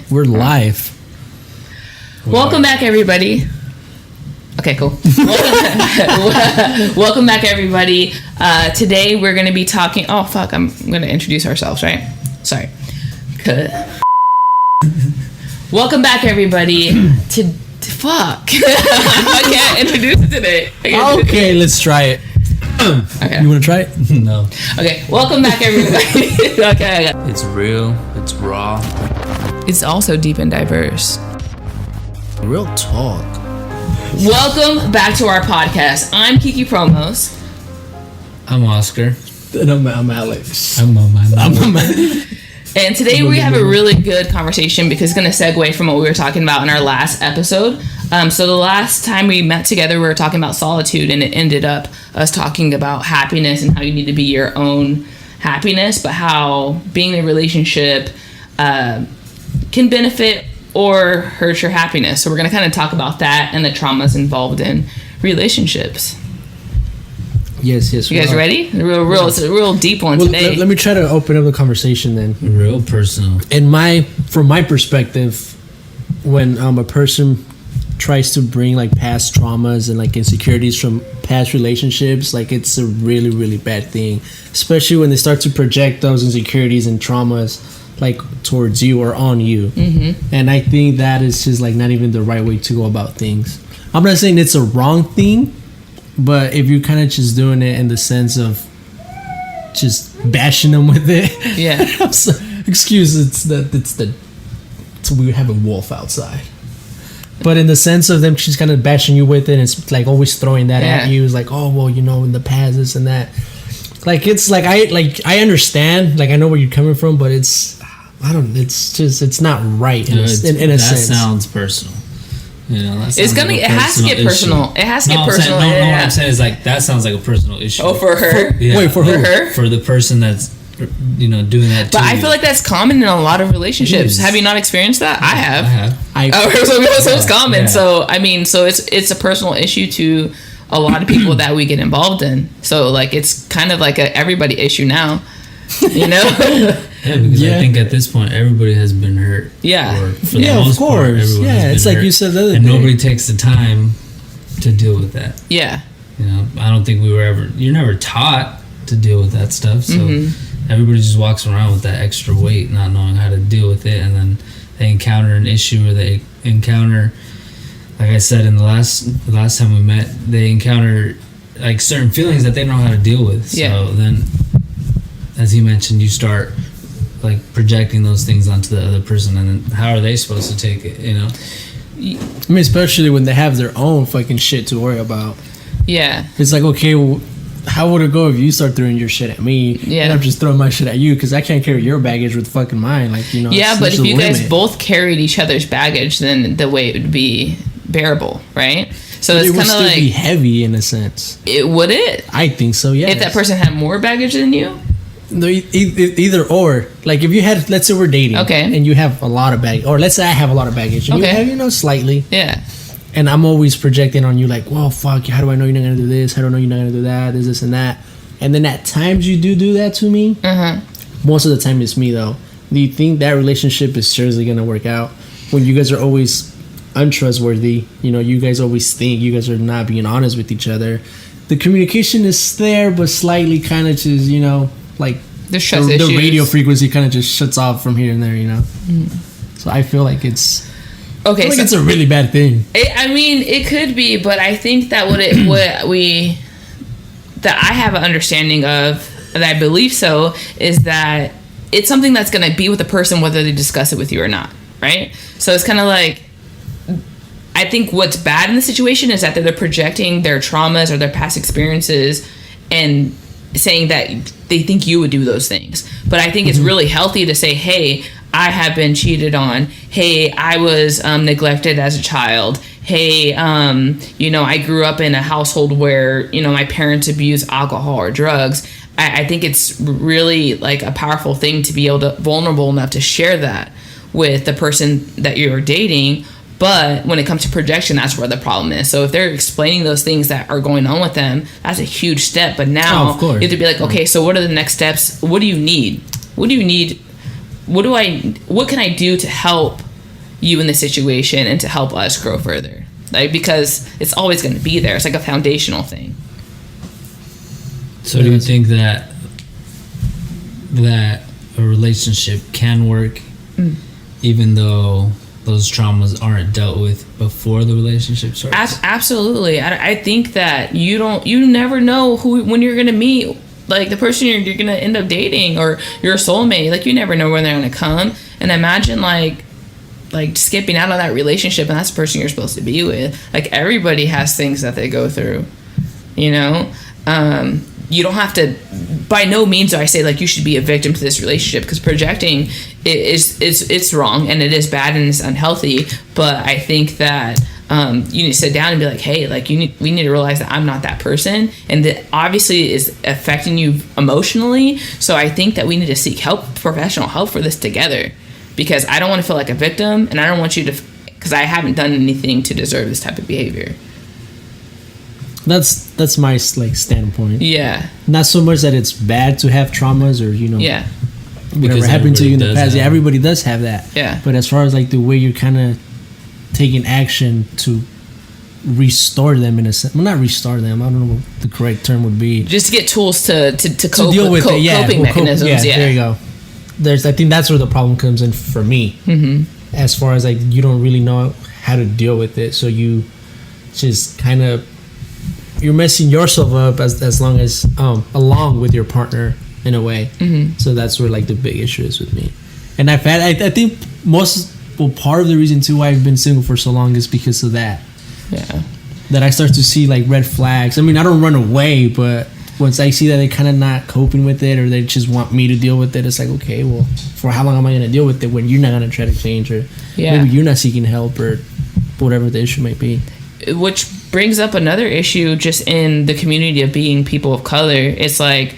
We're live. Welcome back, everybody. Okay, cool. Welcome back, everybody. Today we're going to be talking... Oh, fuck. I'm going to introduce ourselves, right? Sorry. Welcome back, everybody. Fuck. I can't introduce it today. Okay, let's try it. Okay. You want to try it? No. Okay, welcome back, everybody. Okay. It's real. It's raw. It's also deep and diverse. Real talk. Welcome back to our podcast. I'm Kiki Promos. I'm Oscar. And I'm Alex. I'm And today we have a really good conversation because it's going to segue from what we were talking about in our last episode. So the last time we met together, we were talking about solitude, and it ended up us talking about happiness and how you need to be your own happiness, but how being in a relationship can benefit or hurt your happiness. So we're going to kind of talk about that and the traumas involved in relationships. Yes. You guys ready? It's a real deep one today. Let me try to open up the conversation then. Real personal. From my perspective, when a person tries to bring like past traumas and like insecurities from past relationships, like it's a really, really bad thing, especially when they start to project those insecurities and traumas like towards you or on you. Mm-hmm. And I think that is just like not even the right way to go about things. I'm not saying it's a wrong thing, but if you're kind of just doing it in the sense of just bashing them with it, yeah. We have a wolf outside. But in the sense of them just kind of bashing you with it, and it's like always throwing that at you. It's like, oh well, you know, in the past this and that. Like it's like I understand, like I know where you're coming from, but it's not right in a sense. That sounds personal. You know, it has to get personal. It has to get personal. What I'm saying is like that sounds like a personal issue. Oh, for her? Wait, for who? Her? For the person that's, you know, doing that. But I feel like that's common in a lot of relationships. Have you not experienced that? I have. So it's common. Yeah. So I mean, so it's a personal issue to a lot of people that we get involved in. So like it's kind of like a everybody issue now. You know? Because I think at this point everybody has been hurt. Yeah. For the most of course. Part, it's like you said the other day. And nobody takes the time to deal with that. Yeah. You know, I don't think you're never taught to deal with that stuff. So everybody just walks around with that extra weight, not knowing how to deal with it, and then they encounter an issue, or they encounter, like I said in the last time we met, they encounter like certain feelings that they don't know how to deal with. So then, as he mentioned, you start like projecting those things onto the other person, and then how are they supposed to take it, you know? I mean, especially when they have their own fucking shit to worry about. Yeah. It's like, okay, well, how would it go if you start throwing your shit at me? Yeah. And I'm just throwing my shit at you because I can't carry your baggage with fucking mine. Like, you know. Yeah, but if you guys both carried each other's baggage, then the weight would be bearable, right? So it's kind of like, be heavy in a sense. Would it? I think so. Yeah. If that person had more baggage than you. No, either or. Like if you had, let's say we're dating, okay, and you have a lot of baggage, or let's say I have a lot of baggage, and you have, you know, slightly, yeah. And I'm always projecting on you, like, well, fuck, how do I know you're not gonna do this? How do I know you're not gonna do that? This and that. And then at times you do that to me. Most of the time it's me though. Do you think that relationship is seriously gonna work out when you guys are always untrustworthy? You know, you guys always think you guys are not being honest with each other. The communication is there, but slightly kind of just, you know, like the radio frequency kind of just shuts off from here and there, you know. So I feel like it's it's a really bad thing. I mean, it could be, but I think that that I have an understanding of, that I believe so, is that it's something that's going to be with the person whether they discuss it with you or not, right? So it's kind of like, I think what's bad in the situation is that they're projecting their traumas or their past experiences and saying that they think you would do those things. But I think it's really healthy to say, hey, I have been cheated on. Hey, I was neglected as a child. Hey, you know, I grew up in a household where, you know, my parents abused alcohol or drugs. I think it's really like a powerful thing to be vulnerable enough to share that with the person that you're dating. But when it comes to projection, that's where the problem is. So if they're explaining those things that are going on with them, that's a huge step. But now you have to be like, okay, so what are the next steps? What do you need? What can I do to help you in the situation and to help us grow further. Like, because it's always going to be there. It's like a foundational thing. So do you think that a relationship can work even though those traumas aren't dealt with before the relationship starts? Absolutely. I think that you never know when you're going to meet, like, the person you're going to end up dating or your soulmate. Like, you never know when they're going to come. And imagine, like skipping out of that relationship and that's the person you're supposed to be with. Like, everybody has things that they go through, you know? You don't have to, by no means do I say, like, you should be a victim to this relationship, because projecting it's wrong and it is bad and it's unhealthy. But I think that you need to sit down and be like, hey, like, we need to realize that I'm not that person, and that obviously is affecting you emotionally. So I think that we need to seek help, professional help for this together, because I don't want to feel like a victim, and I don't want you to, because I haven't done anything to deserve this type of behavior. That's my, like, standpoint. Yeah. Not so much that it's bad to have traumas or, you know, yeah, whatever happened to you in the past. Yeah, everybody does have that. Yeah. But as far as, like, the way you're kind of taking action to restore them in a sense, well, not restore them, I don't know what the correct term would be. Just to get tools to cope deal with it. Yeah, coping mechanisms. Yeah, there you go. I think that's where the problem comes in for me. Mm-hmm. As far as, like, you don't really know how to deal with it, so you just kind of, you're messing yourself up as long as along with your partner in a way. Mm-hmm. So that's where, like, the big issue is with me. And I think part of the reason too why I've been single for so long is because of that. Yeah. That I start to see, like, red flags. I mean, I don't run away, but once I see that they're kind of not coping with it, or they just want me to deal with it, it's like, okay, well, for how long am I going to deal with it when you're not going to try to change, or maybe you're not seeking help, or whatever the issue might be. Which brings up another issue just in the community of being people of color. It's like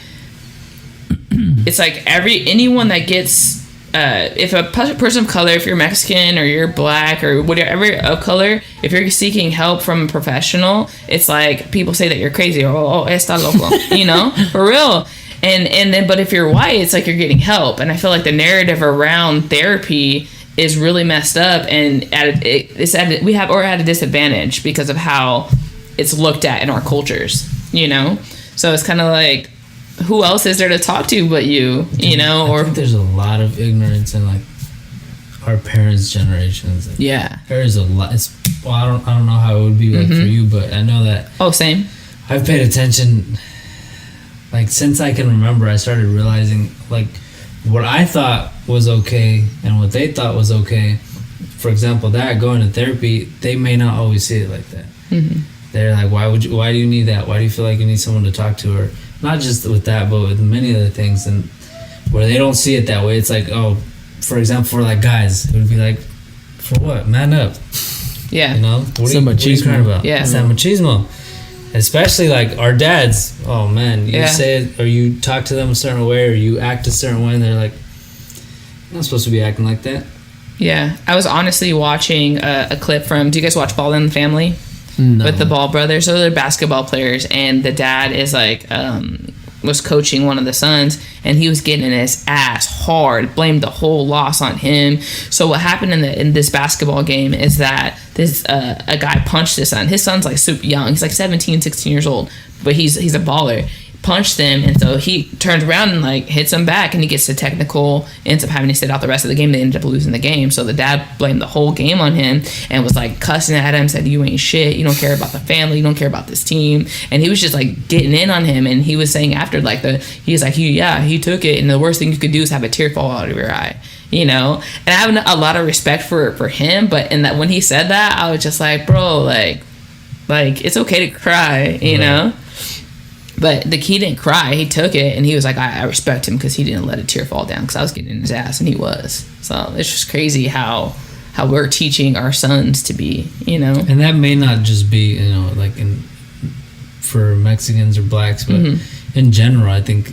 anyone that gets if a person of color, if you're Mexican or you're black or whatever of color, if you're seeking help from a professional, it's like people say that you're crazy, or está loco, you know, for real. And then, but if you're white, it's like you're getting help. And I feel like the narrative around therapy is really messed up, and we're at a disadvantage because of how it's looked at in our cultures, you know? So it's kind of like, who else is there to talk to but you know? I think there's a lot of ignorance in, like, our parents' generations. Yeah. There's a lot. I don't know how it would be like for you, but I know that. Oh, same. I've paid attention, like, since I can remember. I started realizing, like, what I thought was okay and what they thought was okay. For example, that going to therapy, they may not always see it like that. Mm-hmm. They're like, why do you need that? Why do you feel like you need someone to talk to? Or not just with that, but with many other things. And where they don't see it that way, it's like, oh, for example, for, like, guys, it would be like, for what? Man up. Yeah. You know? What are you crying about? Yeah. It's that machismo. Especially, like, our dads. Oh, man. You say it, or you talk to them a certain way, or you act a certain way, and they're like, you're not supposed to be acting like that. Yeah. I was honestly watching a clip from, do you guys watch Ball in the Family? No. With the Ball brothers. So they're basketball players, and the dad is like was coaching one of the sons, and he was getting his ass hard, blamed the whole loss on him. So what happened in this basketball game is that this a guy punched his son. His son's, like, super young. He's like 17, 16 years old, but he's a baller. Punched him, and so he turns around and, like, hits him back, and he gets to technical, ends up having to sit out the rest of the game. They ended up losing the game. So the dad blamed the whole game on him and was, like, cussing at him, said, you ain't shit, you don't care about the family, you don't care about this team. And he was just, like, getting in on him. And he was saying after, like, he took it, and the worst thing you could do is have a tear fall out of your eye, you know. And I have a lot of respect for him, but in that, when he said that, I was just like, bro, like it's okay to cry, you know. But he didn't cry. He took it, and he was like, I respect him because he didn't let a tear fall down, because I was getting in his ass, and he was. So it's just crazy how we're teaching our sons to be, you know. And that may not just be, you know, like, for Mexicans or blacks, but in general, I think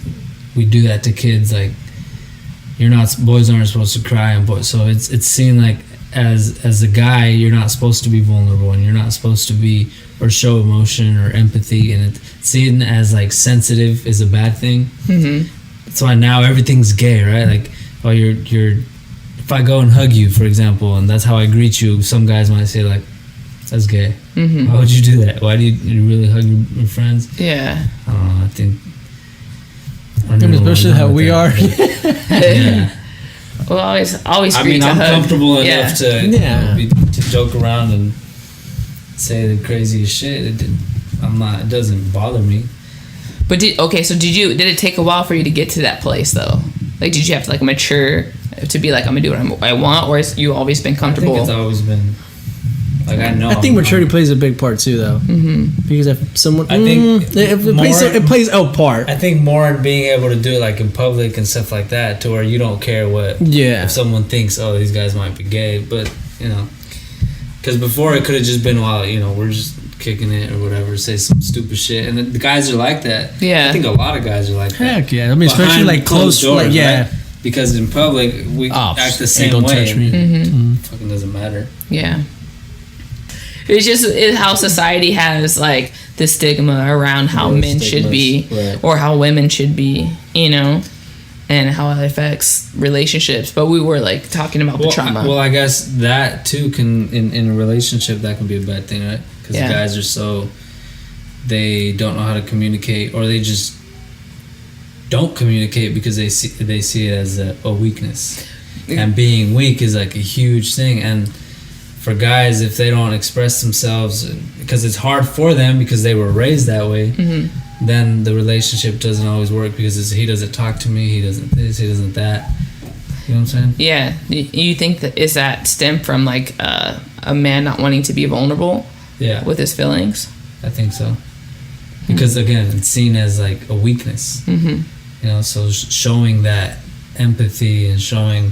we do that to kids. Like, boys aren't supposed to cry, and boys. So it's seen like, as a guy, you're not supposed to be vulnerable, and you're not supposed to be or show emotion or empathy, and it's seen as, like, sensitive is a bad thing. That's why now everything's gay, right? Like, oh, you're if I go and hug you, for example, and that's how I greet you, some guys might say like, that's gay. Mm-hmm. Why would you do that? Why do you really hug your friends? Yeah. I don't know. I think. Especially how we are. Yeah. Well, always. I mean, I'm comfortable enough to joke around and say the craziest shit. It doesn't bother me. But did it take a while for you to get to that place though? Like, did you have to like mature to be like, I'm gonna do what I want, or has you always been comfortable? I think it's always been. Like I know. I think maturity plays a big part too, though. Mm-hmm. Because if someone, it plays a part. I think more in being able to do it like in public and stuff like that, to where you don't care what. Yeah. If someone thinks, oh, these guys might be gay, but because before it could have just been, well, we're just kicking it or whatever, say some stupid shit, and the guys are like that. Yeah. I think a lot of guys are like that. Heck yeah! I mean, especially like close doors, right? Because in public we act the same way. Touch me. Mm-hmm. Fucking doesn't matter. Yeah. It's how society has like the stigma around how men should be, right, or how women should be, and how it affects relationships. But we were like talking about the trauma. Well, I guess that too can in a relationship that can be a bad thing, right? Because guys are they don't know how to communicate, or they just don't communicate because they see it as a weakness, and being weak is like a huge thing. And for guys, if they don't express themselves, because it's hard for them because they were raised that way, mm-hmm, then the relationship doesn't always work because he doesn't talk to me, he doesn't this, he doesn't that. You know what I'm saying? Yeah. You think that stem from like a man not wanting to be vulnerable? Yeah. With his feelings? I think so. Because again, it's seen as like a weakness. Mm-hmm. So showing that empathy and showing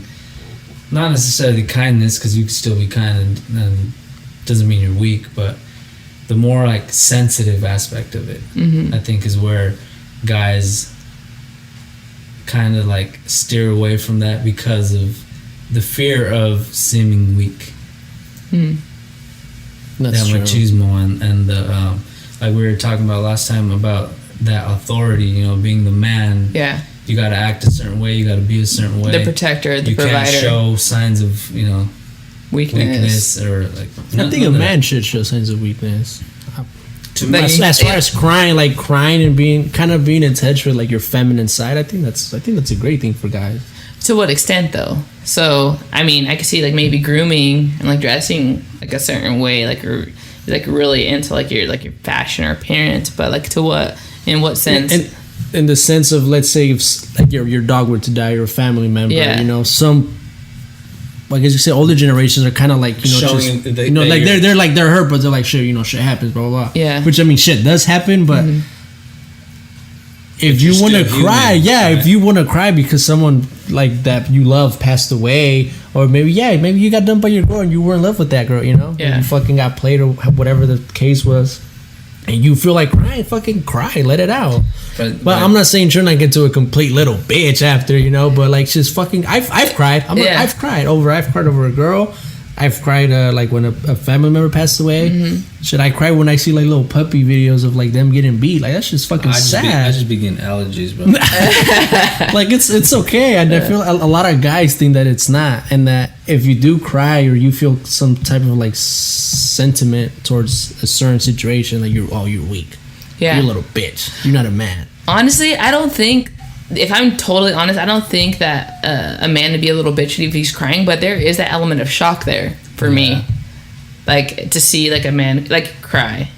not necessarily kindness, because you can still be kind and doesn't mean you're weak, but the more like sensitive aspect of it, mm-hmm, I think is where guys kind of like steer away from that because of the fear of seeming weak. Mm. That's true. Machismo and the like we were talking about last time about that authority, being the man. Yeah. You got to act a certain way. You got to be a certain way. The protector, the provider. You can't show signs of, weakness or like. I think a man should show signs of weakness. To me, as far as crying and being in touch with like your feminine side, I think that's a great thing for guys. To what extent, though? So, I mean, I could see like maybe grooming and like dressing like a certain way, like you're like really into like your fashion or appearance, but like to what? In what sense? And in the sense of, let's say, if like your dog were to die, or a family member, some, like as you say, older generations are kind of like showing just, like they're hurt, but they're like shit, shit happens, blah blah blah. Yeah. Which I mean, shit does happen, but if you want to cry, if you want to cry because someone like that you love passed away, or maybe you got dumped by your girl and you were in love with that girl, you fucking got played or whatever the case was. And you feel like crying, fucking cry, let it out. But I'm not saying turn like into a complete little bitch after, but like just fucking. I've cried. I've cried over a girl. I've cried like when a family member passed away. Mm-hmm. Should I cry when I see like little puppy videos of like them getting beat? Like that's just fucking sad. I just be getting allergies, bro. Like it's okay, and I feel a lot of guys think that it's not, and that if you do cry or you feel some type of like sentiment towards a certain situation, like you're weak. Yeah, you're a little bitch. You're not a man. Honestly, I don't think. If I'm totally honest, I don't think that a man would be a little bitch if he's crying, but there is that element of shock there for me. Like, to see, like, a man, like, cry.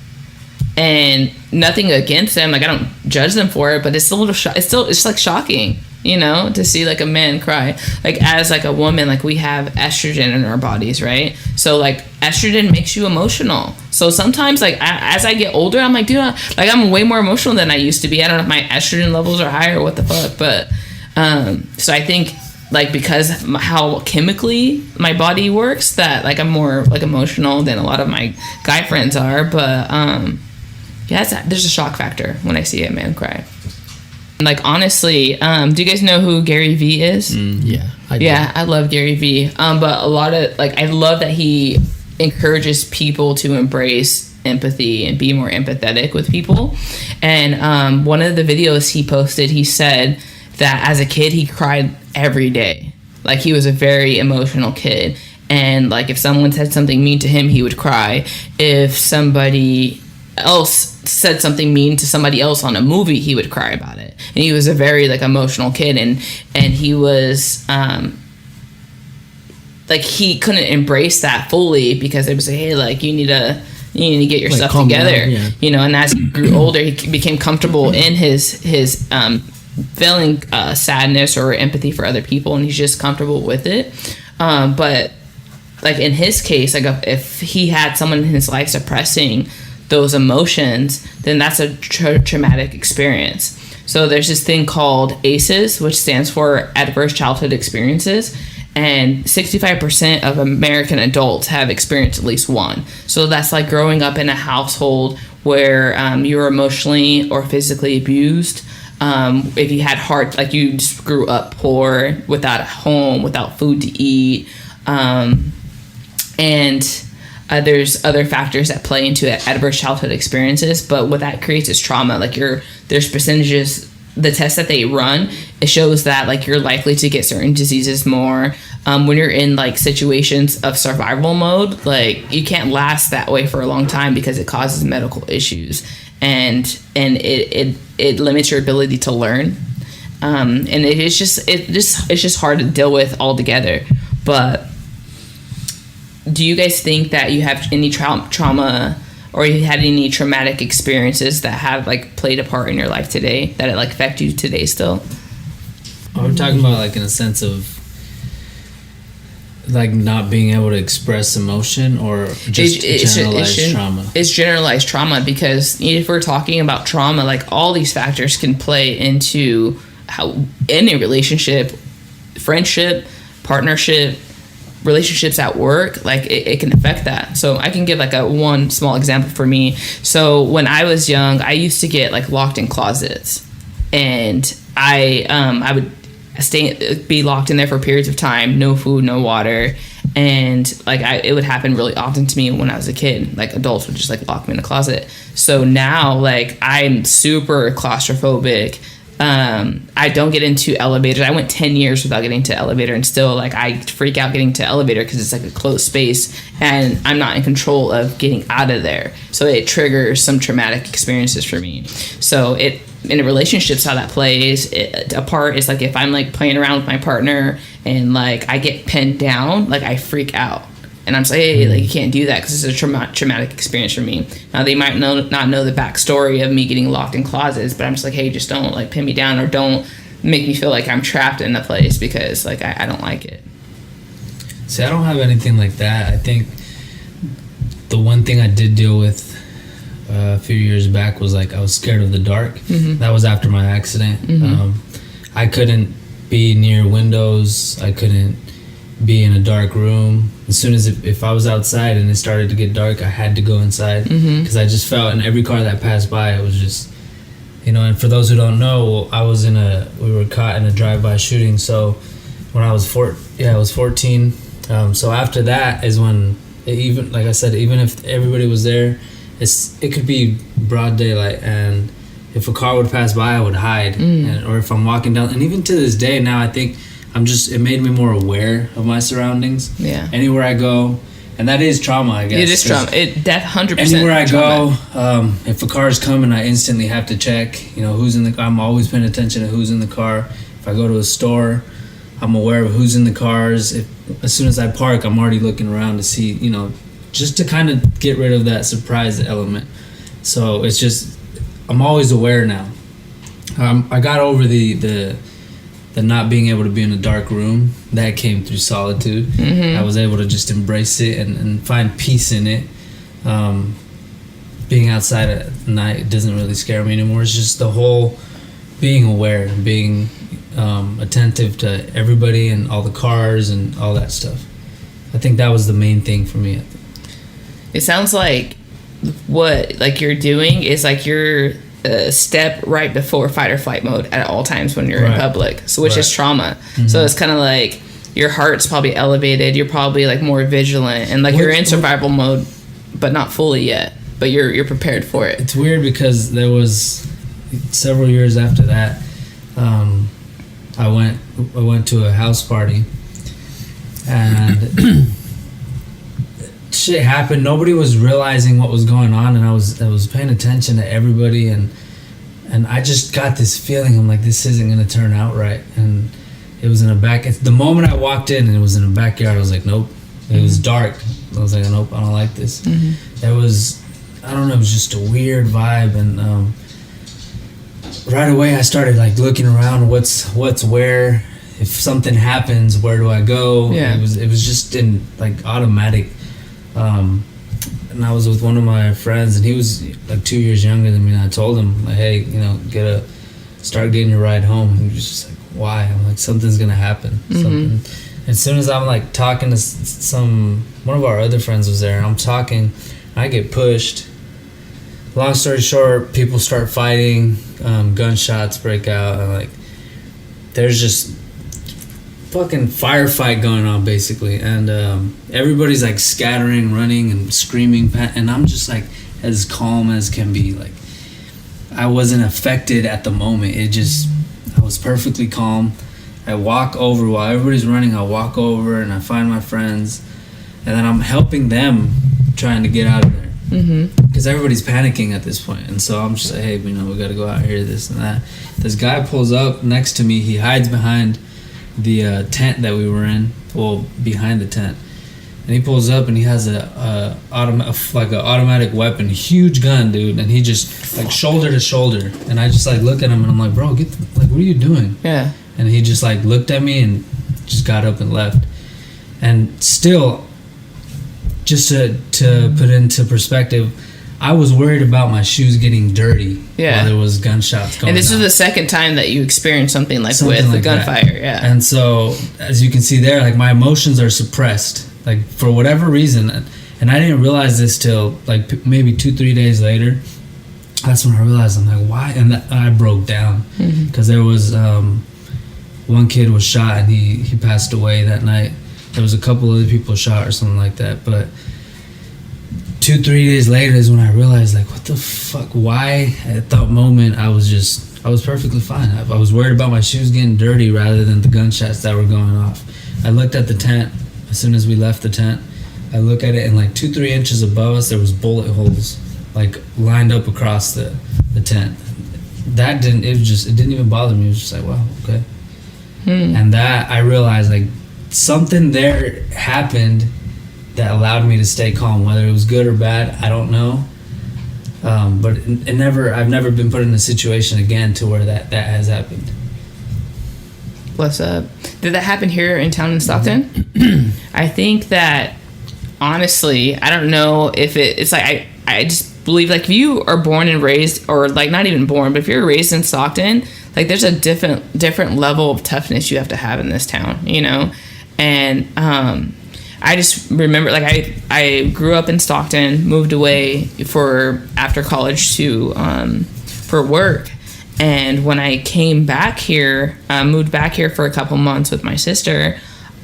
And nothing against them. Like, I don't judge them for it, but it's a little it's like shocking, to see, like, a man cry. Like, as, like, a woman, like, we have estrogen in our bodies, right? So, like, estrogen makes you emotional. So sometimes, like, as I get older, I'm like, dude, I'm way more emotional than I used to be. I don't know if my estrogen levels are higher or what the fuck, but so I think, like, because how chemically my body works, that, like, I'm more, like, emotional than a lot of my guy friends are, but there's a shock factor when I see a man cry. Like, honestly, do you guys know who Gary Vee is? Yeah, I do. Yeah, I love Gary Vee. But a lot of, like, I love that he encourages people to embrace empathy and be more empathetic with people. And one of the videos he posted, he said that as a kid he cried every day. Like, he was a very emotional kid. And, like, if someone said something mean to him, he would cry. If somebody else said something mean to somebody else on a movie, he would cry about it. And he was a very, like, emotional kid. And he was, like, he couldn't embrace that fully because they would say, hey, like, you need to get your stuff together. Down, you know, and as he grew older, he became comfortable in his feeling sadness or empathy for other people, and he's just comfortable with it. But like in his case, like if he had someone in his life suppressing those emotions, then that's a traumatic experience. So there's this thing called ACEs, which stands for Adverse Childhood Experiences, and 65% of American adults have experienced at least one. So that's like growing up in a household where you were emotionally or physically abused. If you had like you just grew up poor, without a home, without food to eat, and there's other factors that play into adverse childhood experiences. But what that creates is trauma. Like there's percentages. The test that they run, it shows that like you're likely to get certain diseases more when you're in like situations of survival mode. Like you can't last that way for a long time because it causes medical issues, and it limits your ability to learn, and it's just hard to deal with altogether. But do you guys think that you have any trauma? Or you had any traumatic experiences that have like played a part in your life today that it like affect you today still? We're talking about like in a sense of like not being able to express emotion, or just generalized trauma? It's generalized trauma, because if we're talking about trauma, like all these factors can play into how any relationship, friendship, partnership, relationships at work, like it can affect that. So I can give like one small example for me. So when I was young, I used to get like locked in closets, and I would be locked in there for periods of time, no food, no water, and like it would happen really often to me when I was a kid. Like adults would just like lock me in a closet. So now like I'm super claustrophobic. I don't get into elevators. I went 10 years without getting to elevator, and still like I freak out getting to elevator because it's like a closed space and I'm not in control of getting out of there. So it triggers some traumatic experiences for me. So in a relationships, how that plays a part is like if I'm like playing around with my partner and like I get pinned down, like I freak out. And I'm just like, hey, like you can't do that because it's a traumatic experience for me. Now they might not know the backstory of me getting locked in closets, but I'm just like, hey, just don't like pin me down, or don't make me feel like I'm trapped in a place, because like I don't like it. See, I don't have anything like that. I think the one thing I did deal with a few years back was like I was scared of the dark. Mm-hmm. That was after my accident. Mm-hmm. I couldn't be near windows. I couldn't be in a dark room. As soon as if I was outside and it started to get dark, I had to go inside, because I just felt in every car that passed by, it was just, you know. And for those who don't know, we were caught in a drive-by shooting. So when I was 14. So after that is when even like I said, even if everybody was there, it could be broad daylight, and if a car would pass by, I would hide, or if I'm walking down. And even to this day now, I think it made me more aware of my surroundings. Yeah. Anywhere I go, and that is trauma, I guess. It is trauma. 100%. Anywhere I go, if a car is coming, I instantly have to check, you know, who's in the car. I'm always paying attention to who's in the car. If I go to a store, I'm aware of who's in the cars. As soon as I park, I'm already looking around to see, you know, just to kind of get rid of that surprise element. So it's just, I'm always aware now. I got over the not being able to be in a dark room. That came through solitude. Mm-hmm. I was able to just embrace it and find peace in it. Being outside at night doesn't really scare me anymore. It's just the whole being aware, being attentive to everybody and all the cars and all that stuff. I think that was the main thing for me. It sounds like what like you're doing is like you're step right before fight or flight mode at all times when you're in public, so which is trauma. Mm-hmm. So it's kind of like your heart's probably elevated, you're probably like more vigilant, and like you're in survival mode but not fully yet, but you're prepared for it. It's weird because there was several years after that, I went to a house party, and shit happened. Nobody was realizing what was going on, and I was paying attention to everybody, and I just got this feeling. I'm like, this isn't gonna turn out right. And it was in a back. The moment I walked in and it was in a backyard, I was like, nope. It was dark. I was like, nope, I don't like this. It was, I don't know, it was just a weird vibe, and right away I started like looking around, what's where. If something happens, where do I go? Yeah. It was just in like automatic. And I was with one of my friends, and he was like 2 years younger than me. And I told him, like, hey, start getting your ride home. And he was just like, why? I'm like, something's gonna happen. Something. As soon as I'm like talking to one of our other friends was there, and I'm talking, I get pushed. Long story short, people start fighting, gunshots break out, and like there's just fucking firefight going on basically, and everybody's like scattering, running, and screaming, and I'm just like as calm as can be. Like I wasn't affected at the moment. I was perfectly calm. I walk over while everybody's running. I walk over and I find my friends, and then I'm helping them trying to get out of there because everybody's panicking at this point. And so I'm just like, hey, we got to go out here, this and that. This guy pulls up next to me. He hides behind the tent that we were in, behind the tent, and he pulls up and he has a automatic weapon, huge gun, dude, and he just like shoulder to shoulder, and I just like look at him and I'm like, bro, what are you doing? Yeah. And he just like looked at me and just got up and left. And still, just to put into perspective, I was worried about my shoes getting dirty while there was gunshots going on. And this was the second time that you experienced something like the gunfire, yeah. And so, as you can see there, like my emotions are suppressed, like for whatever reason. And I didn't realize this till like maybe 2-3 days later. That's when I realized, I'm like, why? And I broke down because there was one kid was shot and he passed away that night. There was a couple other people shot or something like that, but 2-3 days later is when I realized, like, what the fuck? Why? At that moment, I was perfectly fine. I was worried about my shoes getting dirty rather than the gunshots that were going off. I looked at the tent as soon as we left the tent. I look at it, and like 2-3 inches above us, there was bullet holes, like lined up across the tent. That didn't even bother me. It was just like, wow, okay. And that I realized, like, something there happened that allowed me to stay calm. Whether it was good or bad, I don't know. But I've never been put in a situation again to where that has happened. What's up? Did that happen here in town in Stockton? I think that, honestly, I don't know if it's like, I just believe, like, if you are born and raised, or like not even born, but if you're raised in Stockton, like there's a different level of toughness you have to have in this town, And I just remember, like, I grew up in Stockton, moved away after college for work, and when I came back here, moved back here for a couple months with my sister,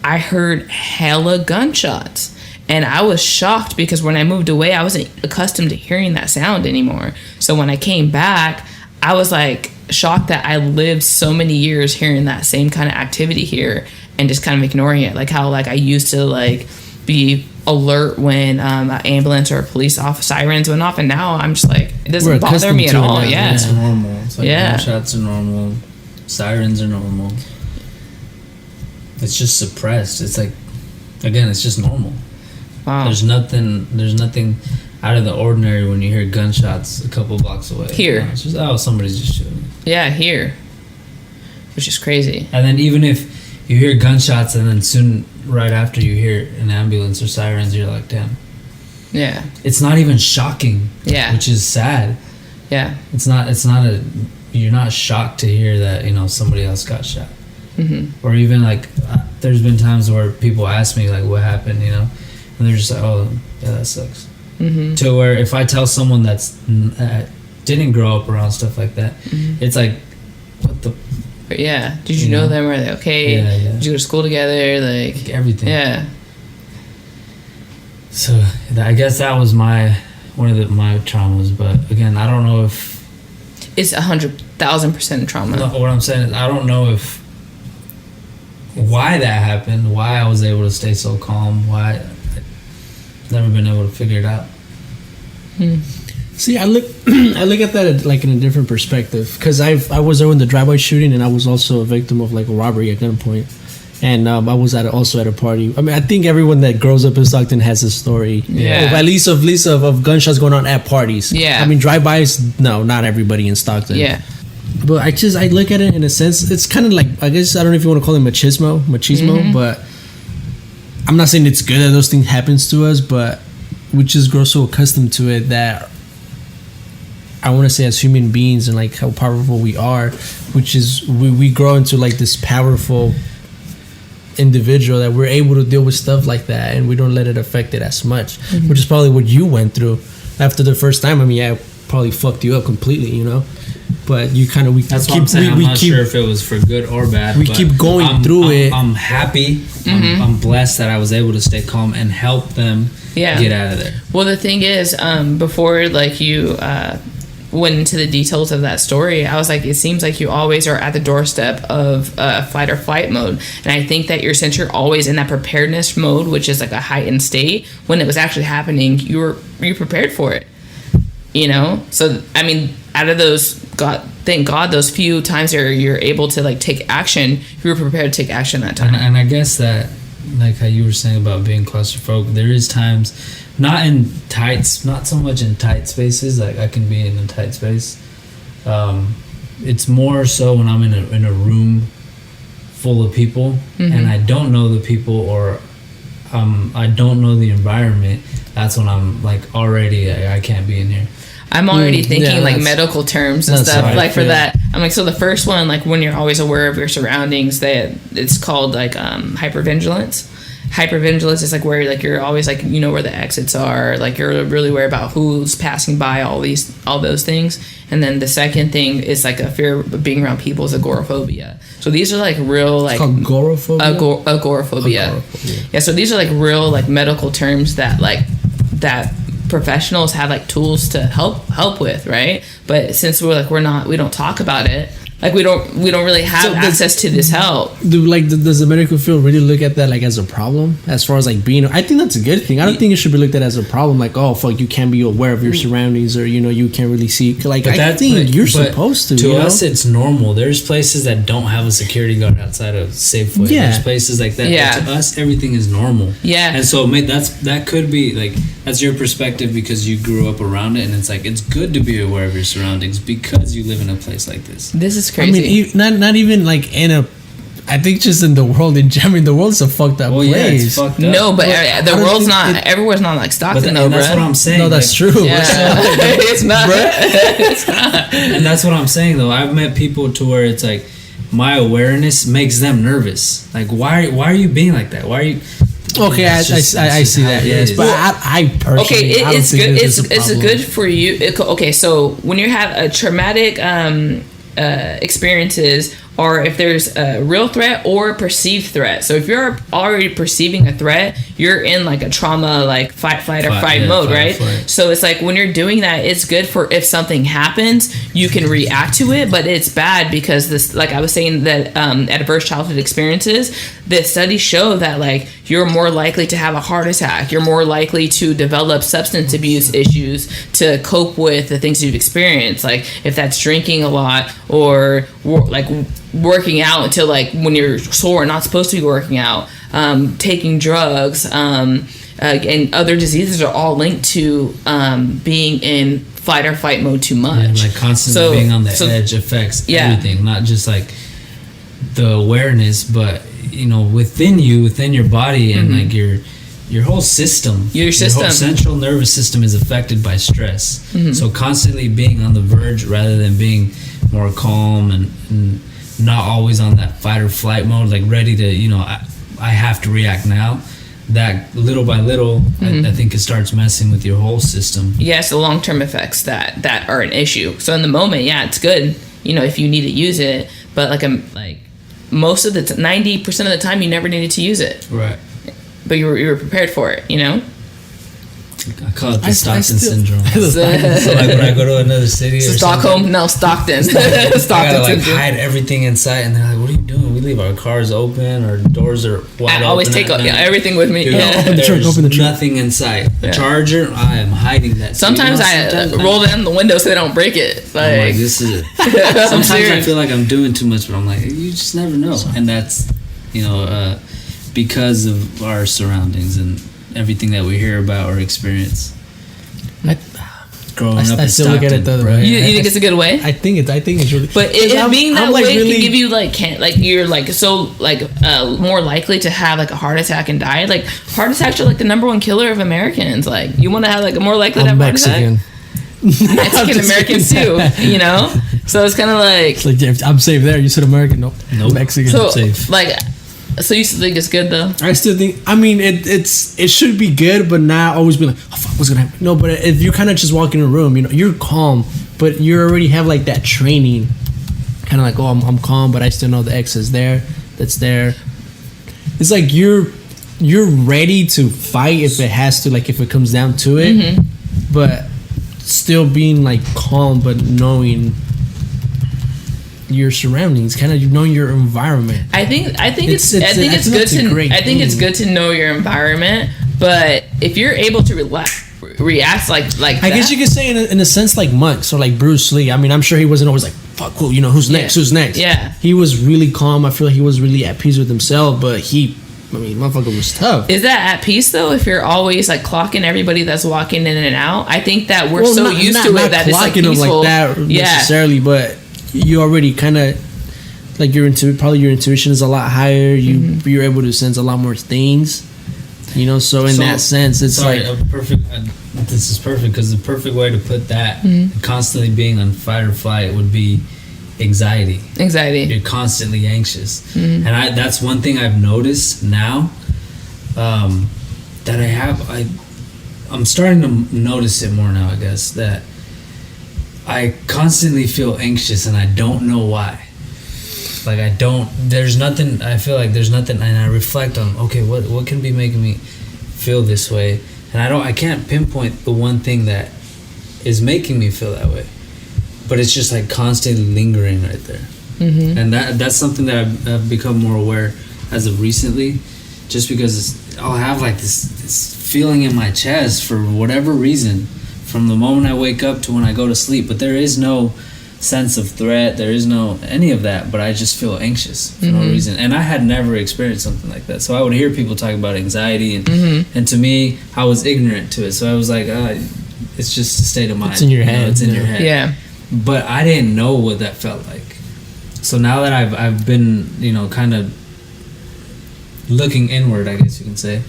I heard hella gunshots, and I was shocked because when I moved away, I wasn't accustomed to hearing that sound anymore. So when I came back, I was like shocked that I lived so many years hearing that same kind of activity here and just kind of ignoring it. Like how, like, I used to like be alert when an ambulance or a police sirens went off, and now I'm just like, it doesn't bother me at all. Yeah, it's normal. It's like gunshots are normal, sirens are normal. It's just suppressed. It's like, again, it's just normal. Wow. There's nothing out of the ordinary when you hear gunshots a couple blocks away. Here. It's just, somebody's just shooting. Yeah, here. Which is crazy. And then even if you hear gunshots and then soon right after you hear an ambulance or sirens, you're like, damn. Yeah. It's not even shocking. Yeah. Which is sad. Yeah. You're not shocked to hear that, somebody else got shot. Mm-hmm. Or even like, there's been times where people ask me like, what happened, and they're just like, oh, yeah, that sucks. Mm-hmm. To where if I tell someone that didn't grow up around stuff like that, it's like, what the? But yeah. Did you know them? Were they okay? Yeah. Did you go to school together? Like everything. Yeah. So I guess that was one of my traumas. But again, I don't know if it's 100,000% trauma. What I'm saying is, I don't know if why that happened, why I was able to stay so calm, why I've never been able to figure it out. See, I look at that like in a different perspective, because I was there when the drive-by shooting, and I was also a victim of like a robbery at gunpoint, and I was also at a party. I mean, I think everyone that grows up in Stockton has a story, at least of gunshots going on at parties. Yeah, I mean, drive-bys, no, not everybody in Stockton. Yeah. But I look at it in a sense, it's kind of like, I guess, I don't know if you want to call it machismo, but I'm not saying it's good that those things happens to us, but we just grow so accustomed to it that I want to say as human beings and like how powerful we are, which is we grow into like this powerful individual that we're able to deal with stuff like that, and we don't let it affect it as much, which is probably what you went through after the first time. I mean, yeah, it probably fucked you up completely, you know. But you kind of that's what I'm saying. I'm not sure if it was for good or bad. We keep going through it. I'm happy. I'm blessed that I was able to stay calm and help them get out of there. Well, the thing is, before like you went into the details of that story, I was like, it seems like you always are at the doorstep of fight or flight mode, and I think that since you're always in that preparedness mode, which is like a heightened state, when it was actually happening, you prepared for it. You know, so I mean, out of those, thank God, those few times you're able to like take action, you were prepared to take action that time. And I guess that, like how you were saying about being claustrophobic, there is times, not so much in tight spaces. Like I can be in a tight space. It's more so when I'm in a room full of people and I don't know the people, or I don't know the environment. That's when I'm like already I can't be in here. I'm already thinking like medical terms and stuff like for that. I'm like, so the first one, like when you're always aware of your surroundings, it's called like hypervigilance. Hypervigilance is like where like you're always like, you know where the exits are, like you're really aware about who's passing by, all those things. And then the second thing is like a fear of being around people, is agoraphobia. So these are like real like, it's called agoraphobia. Agoraphobia. Yeah, so these are like real like medical terms that professionals have like tools to help with, right? But since we don't talk about it, like we don't really have access to this help. Does the medical field really look at that like as a problem, as far as like being? I think that's a good thing. I don't think it should be looked at as a problem, like, oh fuck, you can't be aware of your surroundings, or you know, you can't really see. Like, I think you're supposed to. To us, it's normal. There's places that don't have a security guard outside of Safeway. Yeah. There's places like that. Yeah. But to us, everything is normal. Yeah. And so that could be like, that's your perspective because you grew up around it, and it's like it's good to be aware of your surroundings because you live in a place like this. This is crazy. I mean, not even like in a. I think just in the world in general. I mean, the world's a fucked up place. Yeah, it's fucked up. No, but the world's not. Everywhere's not like Stockton, though, that's bro. what I'm saying. No, that's true. Yeah. It's not. It's not. And that's what I'm saying, though. I've met people to where it's like my awareness makes them nervous. Like, why are you being like that? Why are you? Okay, I see that. Yes, but I personally, it's good. It's good for you. Okay, so when you have a traumatic experiences, or if there's a real threat or a perceived threat. So if you're already perceiving a threat, you're in like a trauma, like fight mode, right? So it's like when you're doing that, it's good for if something happens, you can react to it, but it's bad because this, like I was saying, that adverse childhood experiences, the studies show that like you're more likely to have a heart attack, you're more likely to develop substance abuse issues to cope with the things you've experienced, like if that's drinking a lot or like working out until like when you're sore, not supposed to be working out, taking drugs, and other diseases are all linked to being in fight or flight mode too much. Yeah, like constantly being on the edge affects everything, not just like the awareness, but you know, within your body, and like your whole system, your whole central nervous system is affected by stress. So constantly being on the verge rather than being more calm and not always on that fight or flight mode, like ready to, you know, I have to react now. That little by little, I think it starts messing with your whole system. Yes, the long-term effects that are an issue. So in the moment, yeah, it's good, you know, if you need to use it, but like most of the 90% of the time, you never needed to use it. Right. But you were prepared for it, you know. I call it the Stockton syndrome. So like when I go to another city or Stockholm, no, Stockton. I Stockton gotta like syndrome. hide everything inside, and they're like, "What are you doing? We leave our cars open, our doors are wide open." I always take everything with me. Dude, Yeah. there's nothing inside. The charger, I am hiding that. Sometimes I roll down the window so they don't break it. I'm like, this is it. Sometimes I feel like I'm doing too much, but I'm like, you just never know. And that's, because of our surroundings and everything that we hear about or experience. Growing up in still look at it the other way. You think it's a good way? I think it's really. But being that way can give you you're more likely to have like a heart attack and die. Like heart attacks are like the number one killer of Americans. Like you want to have like a more likely to have a heart attack. Mexican Americans too, So it's kind of like I'm safe there. You said American, nope. Mexican. So I'm safe. So you still think it's good though? I still think. I mean, it should be good, but not always be like, oh fuck, what's gonna happen? No, but if you're kind of just walking in a room, you're calm, but you already have like that training, kind of like, oh, I'm calm, but I still know the X is there, that's there. It's like you're ready to fight if it has to, like if it comes down to it, but still being like calm, but knowing your surroundings, kind of knowing your environment. I think it's good to know your environment, but if you're able to react like I guess you could say in a sense like monks or like Bruce Lee. I mean, I'm sure he wasn't always like, fuck, cool, who's next? Yeah, he was really calm. I feel like he was really at peace with himself, but motherfucker was tough. Is that at peace though? If you're always like clocking everybody that's walking in and out, I think that we're used to it that it's like peaceful. Like that necessarily, but you already kind of like your intuition is a lot higher. You're able to sense a lot more things, So in that sense, it's perfect. This is perfect because the perfect way to put that, constantly being on fight or flight, would be anxiety. You're constantly anxious, and that's one thing I've noticed now. That I'm starting to notice it more now. I guess that I constantly feel anxious and I don't know why. Like there's nothing, I feel like there's nothing, and I reflect on, okay, what can be making me feel this way? And I can't pinpoint the one thing that is making me feel that way. But it's just like constantly lingering right there. And that's something that I've become more aware as of recently, just because I'll have like this feeling in my chest for whatever reason, from the moment I wake up to when I go to sleep, but there is no sense of threat, there is no any of that, but I just feel anxious for no reason. And I had never experienced something like that, so I would hear people talk about anxiety, and to me, I was ignorant to it, so I was like, it's just a state of mind. It's in your head. It's in your head. Yeah. But I didn't know what that felt like. So now that I've been, kind of looking inward, I guess you can say,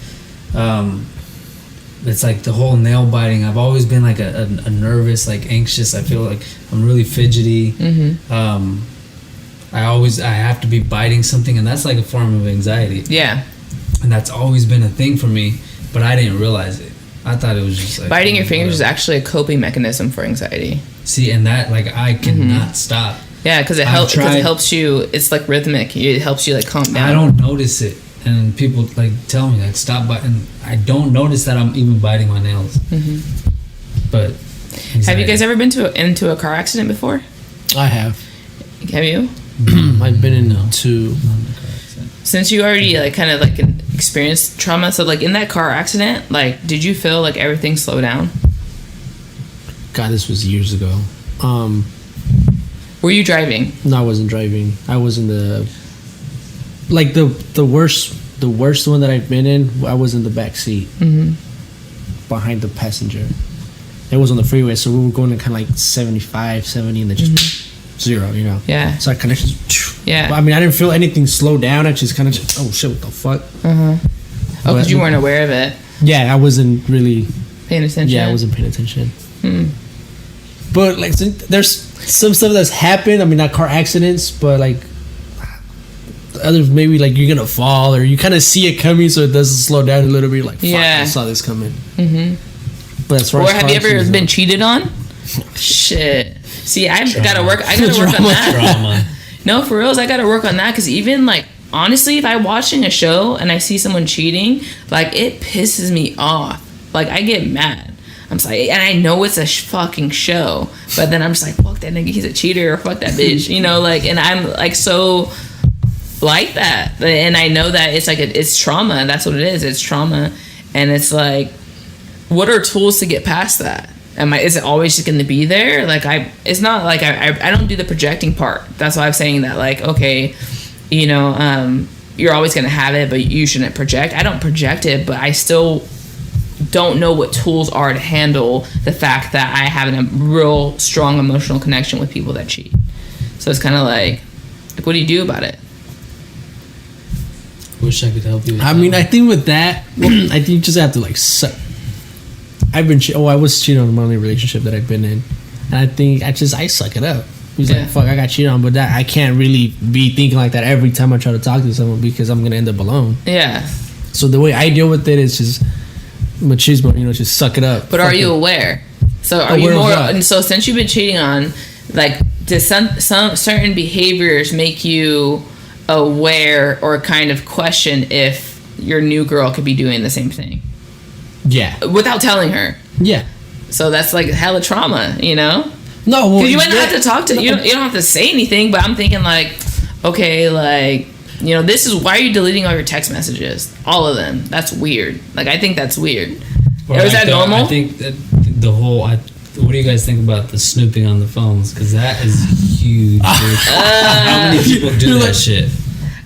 it's like the whole nail biting. I've always been like a nervous, like anxious. I feel like I'm really fidgety. I have to be biting something, and that's like a form of anxiety. Yeah. And that's always been a thing for me, but I didn't realize it. I thought it was just like biting your fingers is actually a coping mechanism for anxiety. See, and that like I cannot stop. Yeah, because it helps you. It's like rhythmic. It helps you like calm down. I don't notice it. And people like tell me like stop biting. I don't notice that I'm even biting my nails. But anxiety. Have you guys ever been into a car accident before? I have. Have you? I've been in two. Since you already like kind of like experienced trauma, so like in that car accident, like did you feel like everything slowed down? God, this was years ago. Were you driving? No, I wasn't driving. I was in the worst one that I've been in. I was in the back seat, behind the passenger. It was on the freeway, so we were going to kind of like 75, 70, and then just zero, Yeah. So I kind of just, yeah. I mean, I didn't feel anything slow down. I just kind of just, oh shit, what the fuck? Oh, because you weren't aware of it. Yeah, I wasn't really paying attention. Yeah, I wasn't paying attention. But like, there's some stuff that's happened. I mean, not car accidents, but like others, maybe like you're gonna fall or you kind of see it coming, so it doesn't slow down a little bit. You're like, fuck, I saw this coming. But as far as have you ever been cheated on? Shit. See, I gotta work on that. Drama. No, for reals, I gotta work on that, because even like honestly, if I'm watching a show and I see someone cheating, like it pisses me off. Like, I get mad. I'm just like, and I know it's a fucking show, but then I'm just like, fuck that nigga, he's a cheater, or fuck that bitch, you know, like, and I'm like so like that, and I know that it's like it's trauma. That's what it is. It's trauma, and it's like, what are tools to get past that? Is it always just going to be there? Like, it's not like I don't do the projecting part. That's why I'm saying that, like, okay, you know, you're always going to have it, but you shouldn't project. I don't project it, but I still don't know what tools are to handle the fact that I have a real strong emotional connection with people that cheat. So it's kind of like, what do you do about it? Wish I could help you. I mean, I think with that, I think you just have to like I was cheating on my only relationship that I've been in, and I think I suck it up. He's like, fuck, I got cheated on, but that I can't really be thinking like that every time I try to talk to someone, because I'm gonna end up alone. Yeah. So the way I deal with it is just machismo, you know, just suck it up. But are you aware? So are you more? And so since you've been cheating on, like, does some certain behaviors make you aware or kind of question if your new girl could be doing the same thing? Yeah. Without telling her. Yeah. So that's like hella trauma, you know? No, well, because you might not have to talk to you don't have to say anything, but I'm thinking like, okay, like, you know, this is why are you deleting all your text messages, all of them? That's weird. Like, I think that's weird. Or is that normal? I think that the whole. What do you guys think about the snooping on the phones? Because that is huge. How many people do that shit?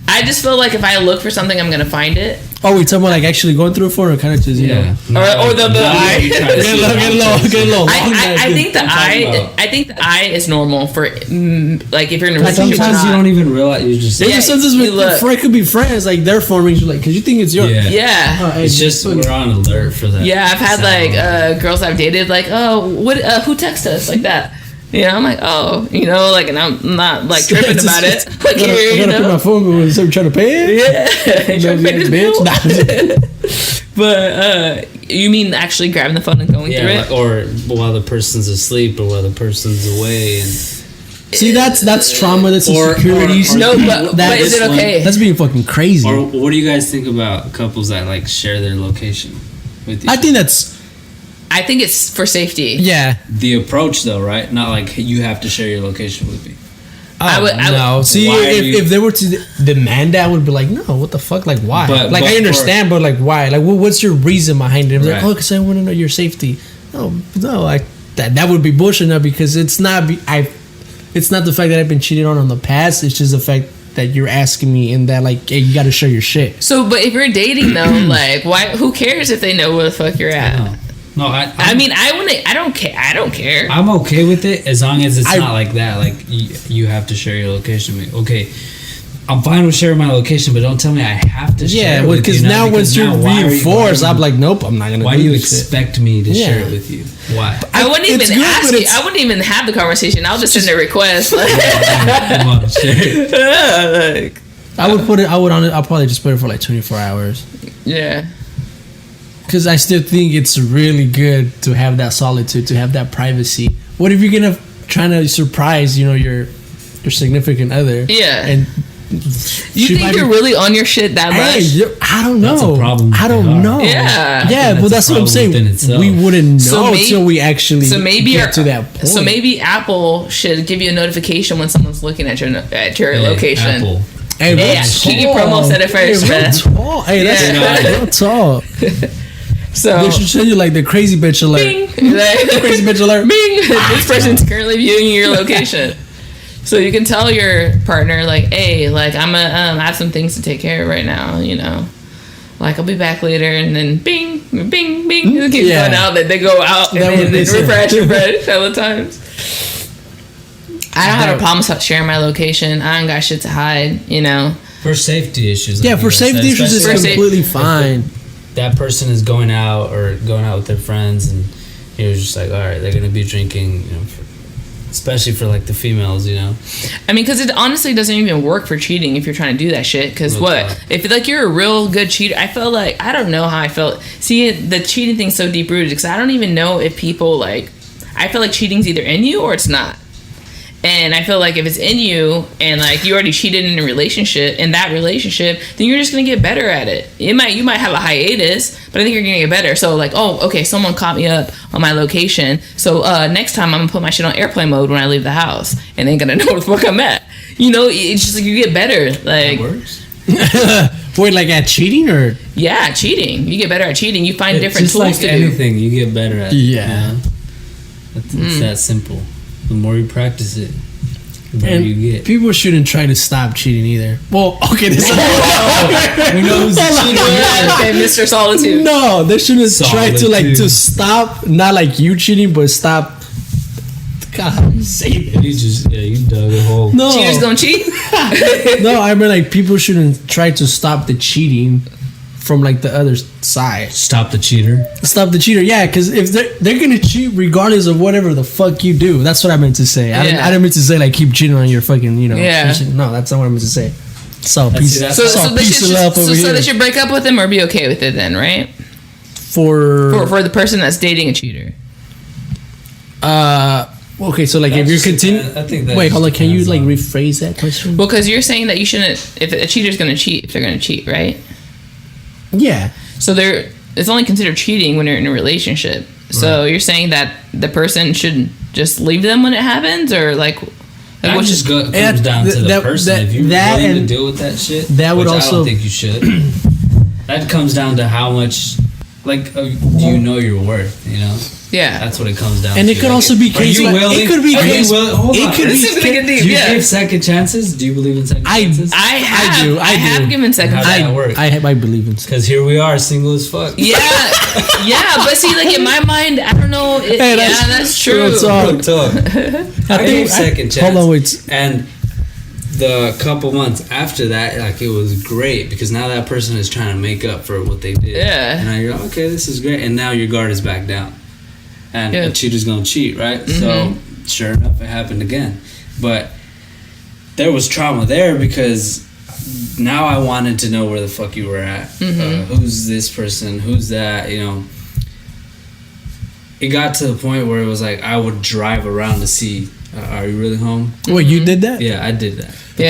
I just feel like if I look for something, I'm gonna find it. Oh, we talking about like actually going through a phone, or kind of just, you know, or the eye. Get low. I think the eye is normal for like if you're in a relationship. Sometimes you don't even realize you just. There's sometimes it could be friends, like they're forming, like, because you think it's yours. Yeah. It's just we're on alert for that. Yeah, I've had like girls I've dated like, oh, what? Who texted us like that? Yeah, I'm like, oh, you know, like, and I'm not like tripping about it. Like, I gotta put my phone when someone trying to pay it. Yeah, trying to pay this bill. But you mean actually grabbing the phone and going through it, or while the person's asleep, or while the person's away, and see, that's trauma. That's insecurities. No, but is it okay? That's being fucking crazy. Or what do you guys think about couples that like share their location with you? I think it's for safety. Yeah. The approach, though, right? Not like you have to share your location with me. I would. See, if they were to demand that, I would be like, no, what the fuck? Like, why? But I understand, but like, why? Like, what's your reason behind it? I'm like, oh, because I want to know your safety. No, like that would be bullshit now, because it's not. It's not the fact that I've been cheated on the past. It's just the fact that you're asking me in that, like, hey, you got to share your shit. So, but if you're dating though, like, why? Who cares if they know where the fuck you're at? No, I mean, I don't care. I don't care. I'm okay with it as long as it's not like that. Like, you have to share your location with me. Okay, I'm fine with sharing my location, but don't tell me I have to share it with you. Because now once you're reinforced, I'm like, nope, I'm not going to do Why do you expect me to share it with you? Why? I wouldn't even ask you. I wouldn't even have the conversation. I'll just send a request. Come on, share it. I'll probably just put it for like 24 hours. Yeah. Because I still think it's really good to have that solitude, to have that privacy. What if you're trying to surprise, you know, your significant other? Yeah. And you think you're really on your shit that much? I don't know. That's a problem. I don't know. Yeah. Yeah, but that's what I'm saying. We wouldn't know until we actually get to that point. So maybe Apple should give you a notification when someone's looking at your location. Apple. Hey, Kiki Promo said it first, man. Hey, that's real talk. So they should show you like the crazy bitch alert. Bing. Crazy bitch alert. Bing. This person's currently viewing your location. So you can tell your partner, like, hey, like, I'm gonna have some things to take care of right now, you know. Like, I'll be back later, and then bing, bing, bing. It keeps going out. They go out and then refresh all the times. I don't have a problem with sharing my location. I don't got shit to hide, you know. For safety issues. Yeah, for safety issues, it's completely fine. That person is going out with their friends, and you're just like, all right, they're gonna be drinking, you know, especially for like the females, you know. I mean, because it honestly doesn't even work for cheating if you're trying to do that shit. Because if like you're a real good cheater, I felt like, I don't know how I felt. See, the cheating thing's so deep rooted because I don't even know if people like. I feel like cheating's either in you or it's not. And I feel like if it's in you and like you already cheated in that relationship, then you're just gonna get better at it. You might have a hiatus, but I think you're gonna get better. So like, oh, okay, someone caught me up on my location. So next time I'm gonna put my shit on airplane mode when I leave the house, and they ain't gonna know where the fuck I'm at. You know, it's just like you get better. Like, That works. Wait, like at cheating or? Yeah, cheating. You get better at cheating. You find different just tools like to do. anything, you get better at. Yeah. It's that simple. The more you practice it, the better And you get. people shouldn't try to stop cheating either. Well, okay, this We know who's the cheater. Okay, Mr. Solitude. No, they shouldn't try to like Solitude. to stop. Not like you cheating, but stop. God, how do you say it? You dug a hole. No, Cheaters gonna cheat? no. I mean, like people shouldn't try to stop the cheating from like the other side. Stop the cheater. Stop the cheater, yeah, because if they're gonna cheat regardless of whatever the fuck you do. That's what I meant to say. I didn't mean to say like keep cheating on your fucking Yeah. No, that's not what I meant to say. So peace. that's- So they peace should it up over so here. they should break up with him or be okay with it then, right? For the person that's dating a cheater. Okay, so like if you're continuing. I think that Wait, hold on. Can you depends like on- rephrase that question? Well, because you're saying that you shouldn't. If a cheater's gonna cheat, if they're gonna cheat, right? Yeah. So it's only considered cheating when you're in a relationship. So you're saying that the person should just leave them when it happens, or like That what's just comes and down to the that- person. that- If you're that willing to and- deal with that shit, that would which I also- don't think you should. That comes down to how much, like, do you know your worth? You know, yeah. that's what it comes down. And to. it could also be Are case. you Like, willing? it could be Are you case. willing? Hold It on. could This be. is gonna get deep. Do you Yeah. give second chances? Do you believe in second chances? I do. have given second How chances. that work? I believe in. Because here we are, single as fuck. Yeah, yeah, but see, like in my mind, I don't know. That's true. Real talk. Real talk. I gave second chance. Hold on, wait. And the couple months after that, like it was great because now that person is trying to make up for what they did. Yeah. And now you're okay, this is great. And now your guard is back down. And Yeah. a cheater's gonna cheat, right? So sure enough, it happened again. But there was trauma there because now I wanted to know where the fuck you were at. Who's this person? Who's that? You know. It got to the point where it was like I would drive around to see, are you really home? Wait, you did that? Yeah, I did that. But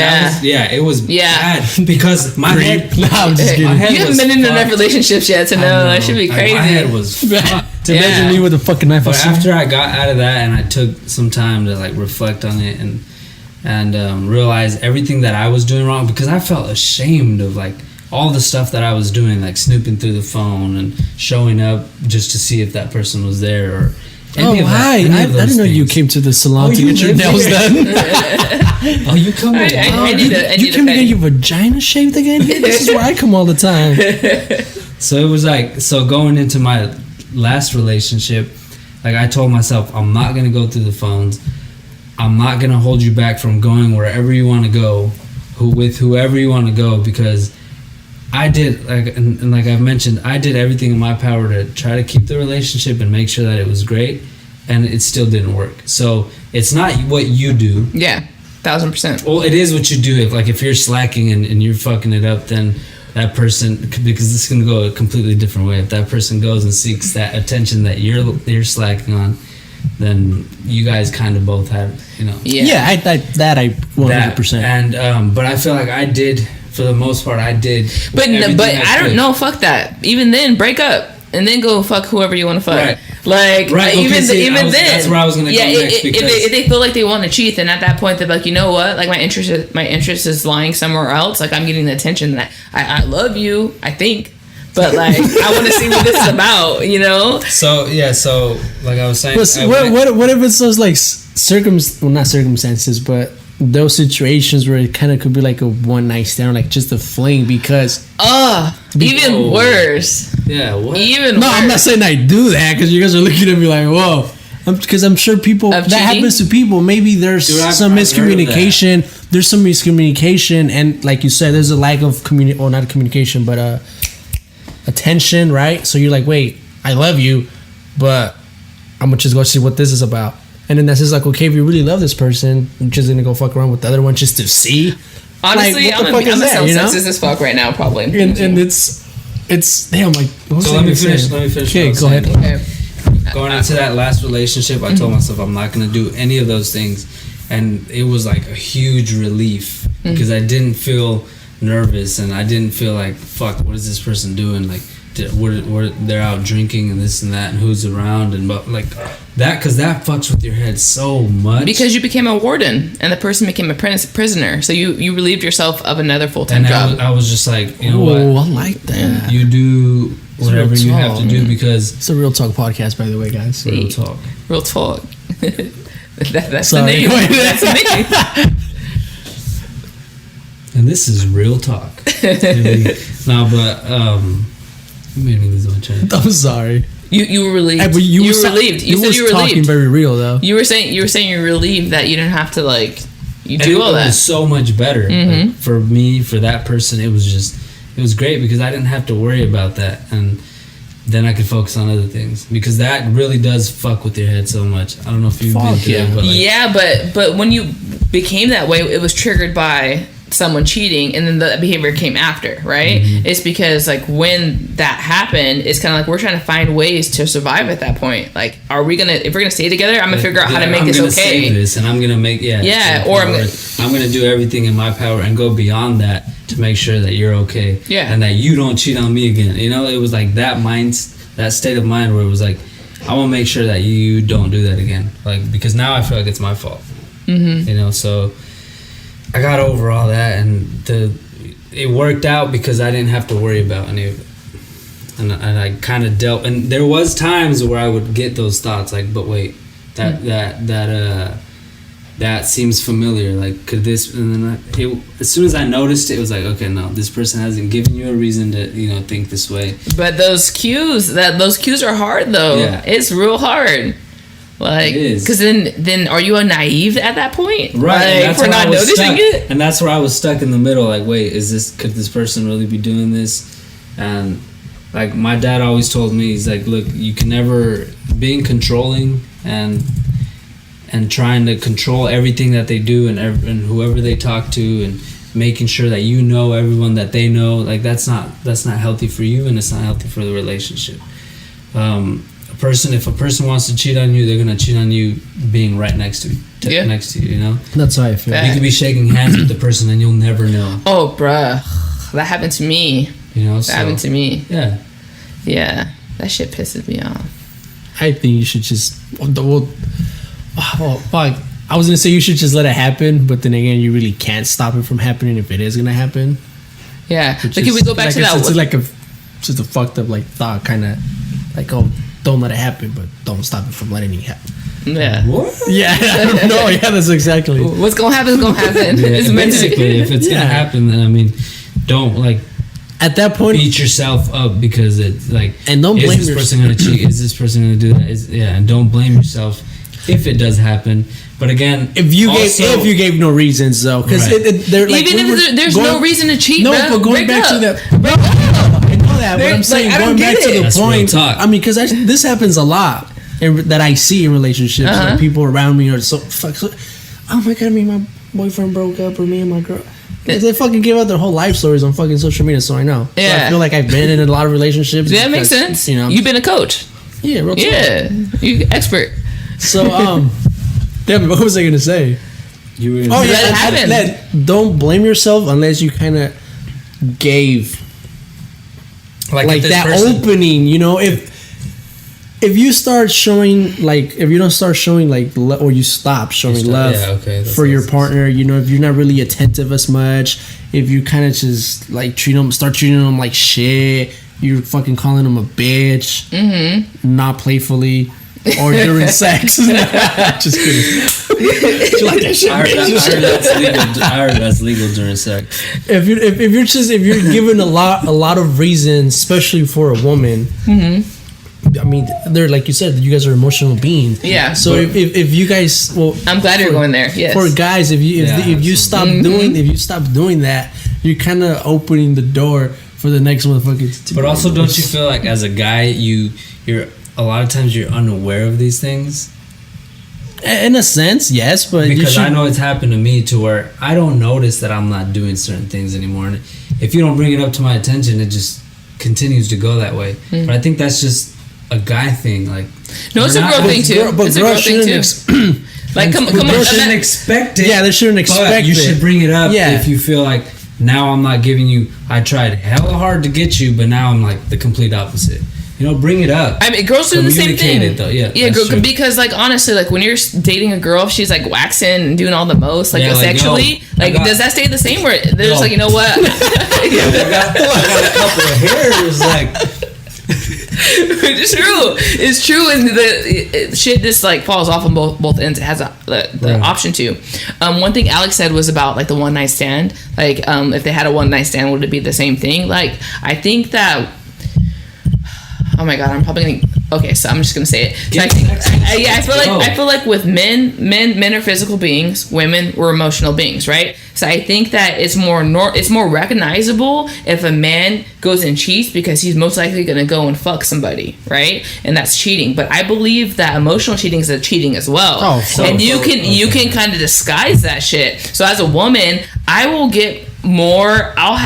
Yeah. it was Yeah. bad because my head. No, I'm just Hey, kidding. My head you haven't was been in enough fucked. relationships yet to know. That should be crazy. My head was fucked. To imagine me with a fucking knife. But or something. after I got out of that and I took some time to like reflect on it and realize everything that I was doing wrong because I felt ashamed of like all the stuff that I was doing, like snooping through the phone and showing up just to see if that person was there or. Any of that, hi! any I of those didn't know you things. came to the salon Oh, to you get your live nails here. done. Oh, you come in. I need to. You came to get your vagina shaved again? This is where I come all the time. So it was like, so going into my last relationship, like I told myself, I'm not going to go through the phones. I'm not going to hold you back from going wherever you want to go, with whoever you want to go, because I did, like, and like I've mentioned, I did everything in my power to try to keep the relationship and make sure that it was great, and it still didn't work. So it's not what you do. Yeah, 1000%. Well, it is what you do. If you're slacking and you're fucking it up, then that person, because this can go a completely different way. If that person goes and seeks that attention that you're slacking on, then you guys kind of both have, you know. Yeah. I 100%. And but I feel like I did, for the most part, I did. But everything I don't could. know. Fuck that. Even then, break up and then go fuck whoever you want to fuck. Right. Like Right, okay, even see, then, that's where I was gonna go next, if they feel like they want to cheat, then at that point they're like, you know what? Like my interest is lying somewhere else. Like I'm getting the attention that I love you. I think. But like I want to see what this is about, you know. So like I was saying, But what if it's those like not circumstances, but those situations where it kind of could be like a one night stand, or like just a fling, because Even worse. yeah, what? Even no, worse. I'm not saying I do that because you guys are looking at me like, whoa. Because I'm sure people Of that cheating? happens to people. Maybe there's Dude, some I've heard of miscommunication. There's some miscommunication, and like you said, there's a lack of not communication, but attention, right? So you're like, wait, I love you, but I'm gonna just go see what this is about. And then that's just like, okay, if you really love this person, you're just gonna go fuck around with the other one just to see. Honestly, Like, what the I'm fuck is gonna that, sound you know? sexist as fuck right now, probably. And it's damn, like. What was So I let me gonna finish. say? Let me finish. Okay, what I was go ahead. saying. Okay. Going into that last relationship, I told myself I'm not gonna do any of those things, and it was like a huge relief because I didn't feel nervous and I didn't feel like, fuck, what is this person doing? Like, they're out drinking and this and that and who's around and like that, because that fucks with your head so much. Because you became a warden and the person became a prisoner, so you relieved yourself of another full-time job. I was just like, you know what? Oh, I like that. You do whatever you have to do because it's a Real Talk podcast, by the way, guys. Real Talk. Real Talk. That's Sorry. the name. That's the name. And this is Real Talk. No, but I'm sorry. You were relieved. Hey, but you were relieved. You said you were talking relieved. Very real though. You were saying you're relieved that you didn't have to like do all that. It was so much better. Like, for me, for that person, it was great because I didn't have to worry about that, and then I could focus on other things because that really does fuck with your head so much. I don't know if you've been through it, but but when you became that way, it was triggered by someone cheating, and then the behavior came after, right? It's because like when that happened, it's kind of like we're trying to find ways to survive at that point. Like, if we're gonna stay together, I'm gonna figure out how to make this okay. Save this, and I'm gonna make I'm gonna do everything in my power and go beyond that to make sure that you're okay, and that you don't cheat on me again. You know, it was like that state of mind where it was like, I want to make sure that you don't do that again, like, because now I feel like it's my fault. You know, so I got over all that, and it worked out because I didn't have to worry about any of it, and I kind of dealt. And there was times where I would get those thoughts, like, but wait, that seems familiar. Like, could this? And then as soon as I noticed it, it was like, okay, no, this person hasn't given you a reason to, think this way. But those cues are hard though. Yeah. It's real hard. Like, because then are you a naive at that point? Right. Like, for not noticing it? And that's where I was stuck in the middle. Like, wait, could this person really be doing this? And like, my dad always told me, he's like, look, you can never, being controlling and trying to control everything that they do and whoever they talk to and making sure that you know everyone that they know, like, that's not healthy for you, and it's not healthy for the relationship. If a person wants to cheat on you, they're gonna cheat on you being right next to you, you know? That's how I feel. You could be shaking hands with the person and you'll never know. Oh, bruh. That happened to me. You know, that happened to me. Yeah. Yeah. That shit pisses me off. I think you should just... fuck. I was gonna say you should just let it happen, but then again, you really can't stop it from happening if it is gonna happen. Yeah. But can we go back to that? It's just a fucked up thought, kind of like, oh, don't let it happen, but don't stop it from letting it happen. Yeah. What? Yeah, I don't know. Yeah, that's exactly. What's gonna happen is gonna happen. It's basically, if it's gonna happen, then don't at that point beat yourself up because it's like, and don't blame is this person gonna cheat? Is this person gonna do that? And don't blame yourself if it does happen. But again, if you gave no reasons though, because they're like, even if there's no reason to cheat, but going back to that. But I'm saying, going back to the point, I mean, because this happens a lot that I see in relationships. Like, people around me are so oh my god, me and my boyfriend broke up, or me and my girl. They fucking give out their whole life stories on fucking social media, so I know. Yeah. So I feel like I've been in a lot of relationships. That makes sense. You've been a coach. Yeah, real talk. Yeah, you expert. So, damn, what was I gonna say? You were let it happen. Don't blame yourself unless you kind of gave like that opening. If you start showing if you don't start showing or you stop showing love for your partner, if you're not really attentive as much, if you kind of just start treating them like shit, you're fucking calling them a bitch, not playfully, or during sex. Just kidding. You like that shit? I heard that's legal during sex. If you're given a lot of reasons, especially for a woman. I mean, they're like you said, you guys are emotional beings. Yeah. So if you guys, I'm glad you're going there. Yes. For guys, if you stop doing that, you're kind of opening the door for the next motherfucker. But also, don't you feel like as a guy, you're a lot of times you're unaware of these things? In a sense, yes, but because I know it's happened to me to where I don't notice that I'm not doing certain things anymore, and if you don't bring it up to my attention, it just continues to go that way. But I think that's just a guy thing. Like, no, it's a girl thing too. It's a girl thing too. Like, come They on. shouldn't expect it. Yeah, they shouldn't expect But you it. should bring it up Yeah. if you feel like now I'm not giving you. I tried hella hard to get you, but now I'm like the complete opposite. You know, bring it up. I mean, girls do the same thing. Communicate it, though. Yeah, yeah, that's true. because like honestly, like when you're dating a girl, if she's like waxing and doing all the most, like Yeah, like, sexually, yo, does that stay the same? Where they're just like, you know what? I got a couple of hairs, like. It's true. It's true, and the shit just like falls off on both ends. It has the option to. One thing Alex said was about like the one night stand. Like, if they had a one night stand, would it be the same thing? Like, I think that. Oh my god, I'm probably gonna. Okay, so I'm just gonna say it. So I feel like with men are physical beings. Women were emotional beings, right? So I think that it's more recognizable if a man goes and cheats because he's most likely gonna go and fuck somebody, right? And that's cheating. But I believe that emotional cheating is a cheating as well. And you can kind of disguise that shit. So as a woman, I will get more. I'll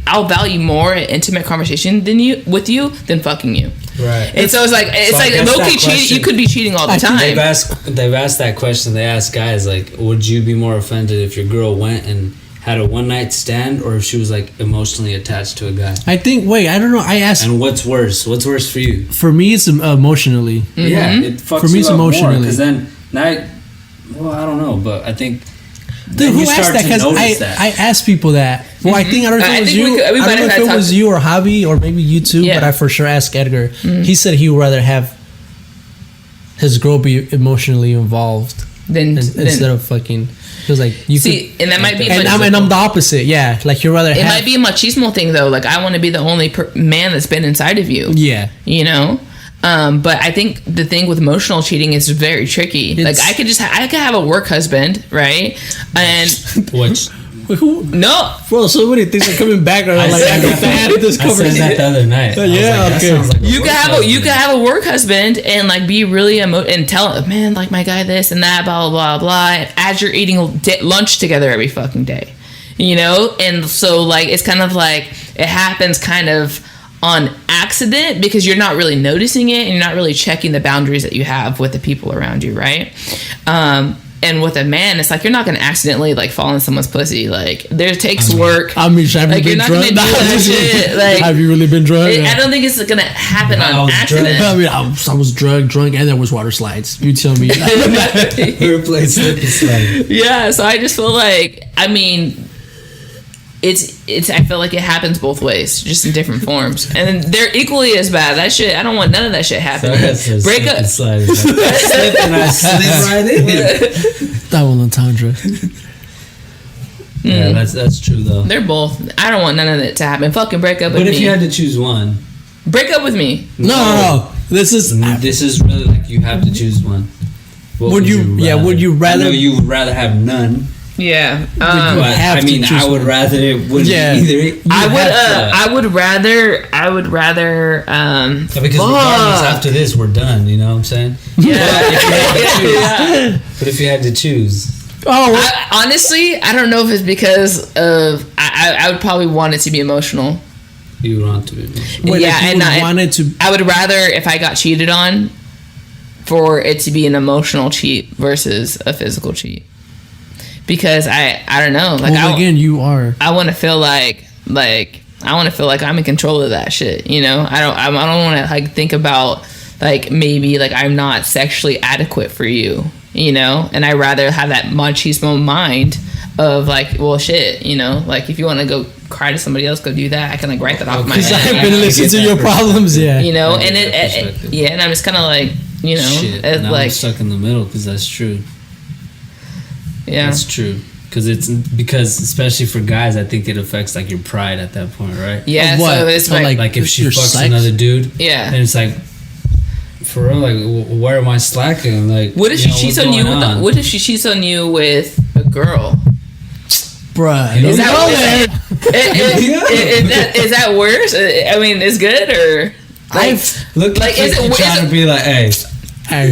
I'll value more an intimate conversation with you than fucking you. Right. And so it's like low-key cheating. You could be cheating all the time. They've asked that question. They asked guys like, would you be more offended if your girl went and had a one night stand, or if she was like emotionally attached to a guy? I think. Wait, I don't know. I asked. And what's worse? What's worse for you? For me, it's emotionally. Mm-hmm. Yeah, it fucks for me, it's emotionally. Because then I don't know, but I think. Dude, who asked that? Because I asked people that. Well, I think I don't know if it was you. I don't know if it was you or Javi or maybe you too. Yeah. But I for sure asked Edgar. He said he would rather have his girl be emotionally involved instead of fucking. He was like, you see, and that might be. And I'm the opposite. Yeah, like you'd rather. It might be a machismo thing though. Like I want to be the only man that's been inside of you. Yeah, you know. But I think the thing with emotional cheating is very tricky. Like I could have a work husband, right? And which no, bro. So many things are coming back. Are like I had this conversation. I said that the other night. Yeah, like, okay. Like you could have a work husband and like be really and tell him, man, like my guy this and that, blah blah blah. And as you're eating lunch together every fucking day, you know. And so like it's kind of like it happens kind of on accident because you're not really noticing it and you're not really checking the boundaries that you have with the people around you, right? And with a man, it's like you're not gonna accidentally like fall in someone's pussy. Like there takes work. I mean, have you been drunk? Like, have you really been drunk? I don't think it's gonna happen on accident. I mean, I was drunk, and there was water slides. You tell me. We were playing slip and slide. Yeah, so I just feel like, I mean, it's I feel like it happens both ways, just in different forms, and they're equally as bad. That shit, I don't want none of that shit happening. Break up. Slip and I slip right in it. Double entendre. Yeah, that's true though. They're both. I don't want none of it to happen. Fucking break up with me. But if you had to choose one, break up with me. No. This is really like you have to choose one. What would you rather? Would you rather? I know you would rather have none. Yeah, I mean, I would rather it wouldn't either. I would rather. Because regardless, after this, we're done. You know what I'm saying? Yeah. But if you had to choose, honestly, I don't know if it's because of. I would probably want it to be emotional. You would want to be emotional. I would rather if I got cheated on, for it to be an emotional cheat versus a physical cheat. Because I don't know. Like you are. I want to feel like I'm in control of that shit. You know, I don't want to like think about like maybe like I'm not sexually adequate for you. You know, and I rather have that machismo mind of like, well, shit. You know, like if you want to go cry to somebody else, go do that. I can like write that off my head. Because I've been listening to your problems. Yeah. You know, and and I'm just kind of like, you know, shit, now I'm stuck in the middle because that's true. Yeah, that's true. Because especially for guys, I think it affects like your pride at that point, right? Yeah. So it's like if she fucks another dude, yeah, and it's like, for real, like where am I slacking? Like, what if she cheats on you? What if she cheats on you with a girl? Bruh, is that worse? I mean, is good or like is it trying to be like, hey,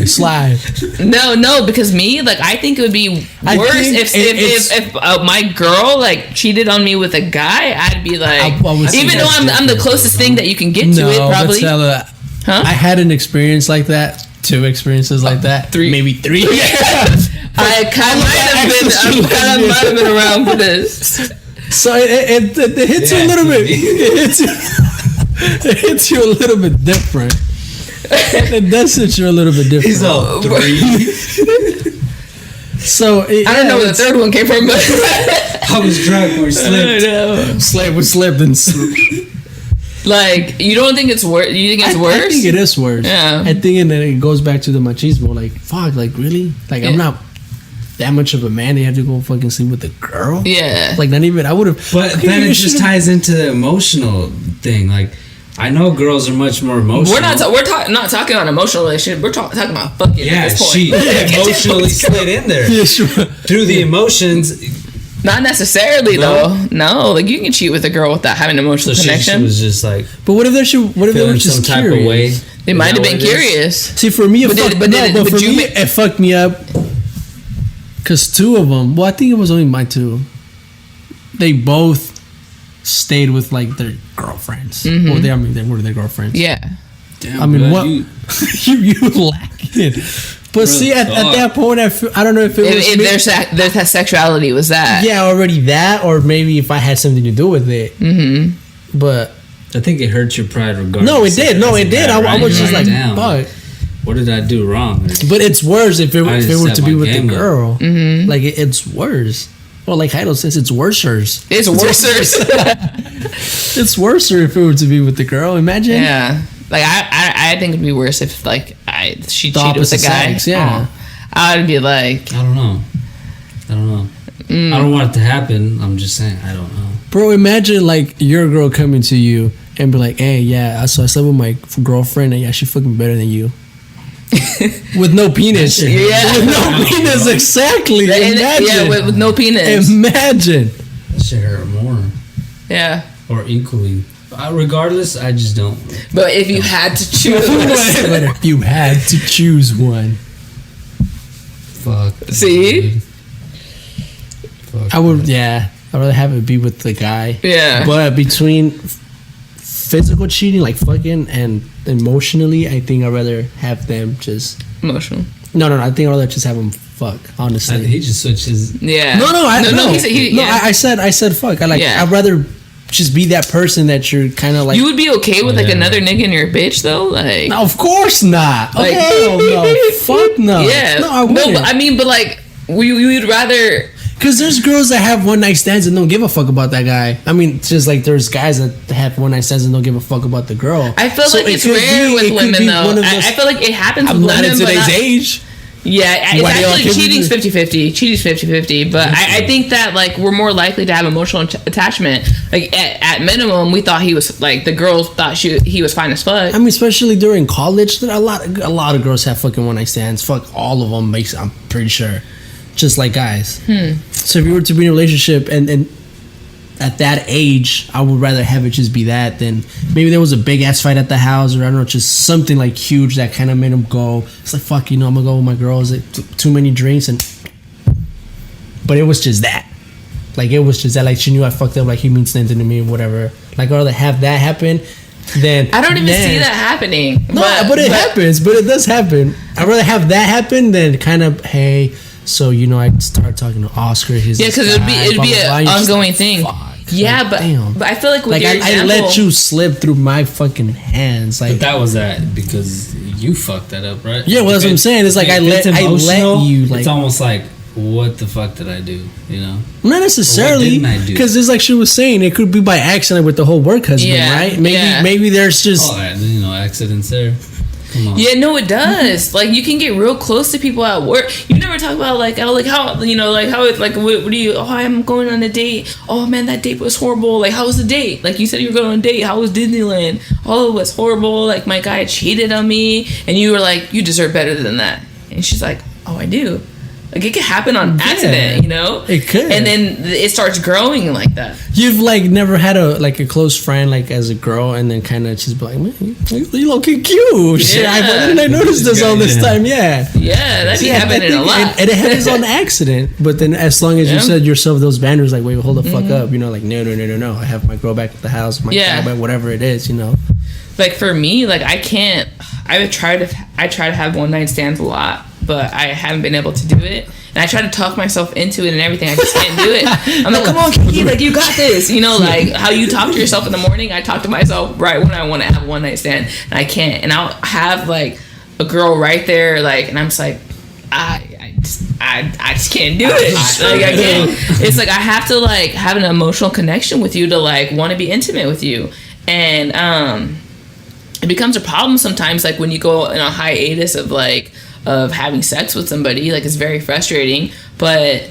slide. No, because me, like, I think it would be worse if my girl like cheated on me with a guy. I'd be like, even though I'm the closest thing that you can get to it, probably. I had an experience like that 2 experiences like that. 3, maybe 3. I kind of might have been around for this. So it hits you a little bit. It hits you a little bit different. It does hit you a little bit different. He's all 3. So I don't know where the third one came from, but I was drunk or slipped. We slipped and. Like, you don't think it's worse? You think it's worse? I think it is worse. Yeah. I think, and then it goes back to the machismo. Like, fuck, like, really? Like, I'm not that much of a man. They have to go fucking sleep with a girl? Yeah. Like, not even, I would have. But then it just ties into the emotional thing. Like, I know girls are much more emotional. We're not talking about emotional relationship. We're talking about fucking. Yeah, at this point. she emotionally slid in there. Yeah, sure. Through the emotions. Not necessarily though. No, like you can cheat with a girl without having an emotional connection. She was just like. But what if they were just some curious? type of way? They might have been curious. See, for me, it fucked me up. Cause 2 of them. Well, I think it was only my 2. They both stayed with like their girlfriends. Mm-hmm. Well, they were their girlfriends. Yeah. Damn, I mean, bro, what you lacking? But see, at that point, I don't know if their sexuality was that. Yeah, already that, or maybe if I had something to do with it. Mm-hmm. But I think it hurt your pride regardless. No, it did. I was just like, fuck. What did I do wrong? But it's worse if it were to be with the girl. Mm-hmm. Like it's worse. Well, like Heido says, it's worse. It's worse. It's worse if it were to be with the girl. Imagine. Yeah. Like I think it'd be worse if like she cheated with a guy. Sex, yeah. I'd be like, I don't know. I don't want it to happen. I'm just saying, I don't know. Bro, imagine like your girl coming to you and be like, "Hey, yeah, so I slept with my girlfriend, and yeah, she fucking better than you." With no penis. Yeah. With no penis, exactly. Imagine. Yeah, with no penis. Imagine. That shit hurt more. Yeah. Or equally. Regardless, I just don't. But if you had to choose. But if you had to choose one. Fuck. See? Fuck I would, yeah. I'd rather have it be with the guy. Yeah. But between physical cheating, like fucking, and emotionally, I think I'd rather have them just. Emotional. No. I think I'd rather just have them fuck, honestly. He just switched his. Yeah. No. He said, I said fuck. I'd rather just be that person that you're kind of like. You would be okay with like another nigga and your bitch though, like. No, of course not. Like, hell no. Fuck no. Yeah. No, I wouldn't. No, but I mean, but like, we would rather. Because there's girls that have one night stands and don't give a fuck about that guy. I mean, it's just like there's guys that have one night stands and don't give a fuck about the girl. I feel like it's rare with women though. I feel like it happens with women. Not in today's age. Yeah, it's actually cheating's 50-50. Cheating's 50-50. But I think that like we're more likely to have emotional attachment. Like at minimum, we thought he was like the girls thought he was fine as fuck. I mean, especially during college, a lot of girls have fucking one night stands. Fuck all of them. I'm pretty sure, just like guys. So if you were to be in a relationship and at that age, I would rather have it just be that than maybe there was a big ass fight at the house, or I don't know, just something like huge that kind of made him go. It's like, fuck, I'm gonna go with my girls. Too many drinks but it was just that. Like it was just that. Like she knew I fucked up. Like he means nothing to me, whatever. Like I'd rather have that happen than I don't even see that happening. No, but it happens. But it does happen. I'd rather have that happen than kind of hey. So I start talking to Oscar. Because it'd be an ongoing thing. Yeah, but I feel like with your example, I let you slip through my fucking hands. Like, but that was that because you fucked that up, right? Yeah, well, that's what I'm saying. It's like I let you. Like, it's almost like, what the fuck did I do? Not necessarily, because it's like she was saying, it could be by accident with the whole work husband, right? Maybe there's just accidents there. Yeah, no, it does. Like you can get real close to people at work. You never talk about what do you? Oh, I'm going on a date. Oh man, that date was horrible. Like how was the date? Like you said you were going on a date. How was Disneyland? Oh, it was horrible. Like my guy cheated on me, and you were like, you deserve better than that. And she's like, oh, I do. Like it could happen on accident, It could, and then it starts growing like that. You've like never had a close friend like as a girl, and then kind of just be like, man, you looking cute. Yeah. Why didn't I notice this all this time? Yeah, that be happening a lot, and it happens on accident. But then as long as you set yourself those boundaries, like wait, hold the fuck up, like no, I have my girl back at the house, my guy back, whatever it is, Like for me, like I can't. I try to have one night stands a lot, but I haven't been able to do it. And I try to talk myself into it and everything. I just can't do it. I'm like, come on, Kiki, like, you got this. You know, like how you talk to yourself in the morning, I talk to myself right when I want to have a one night stand, and I can't. And I'll have like a girl right there, like, and I'm just like, I just can't do it. Like, I can't. It's like I have to like have an emotional connection with you to like want to be intimate with you, and it becomes a problem sometimes. Like when you go in a hiatus of like of having sex with somebody, like it's very frustrating. But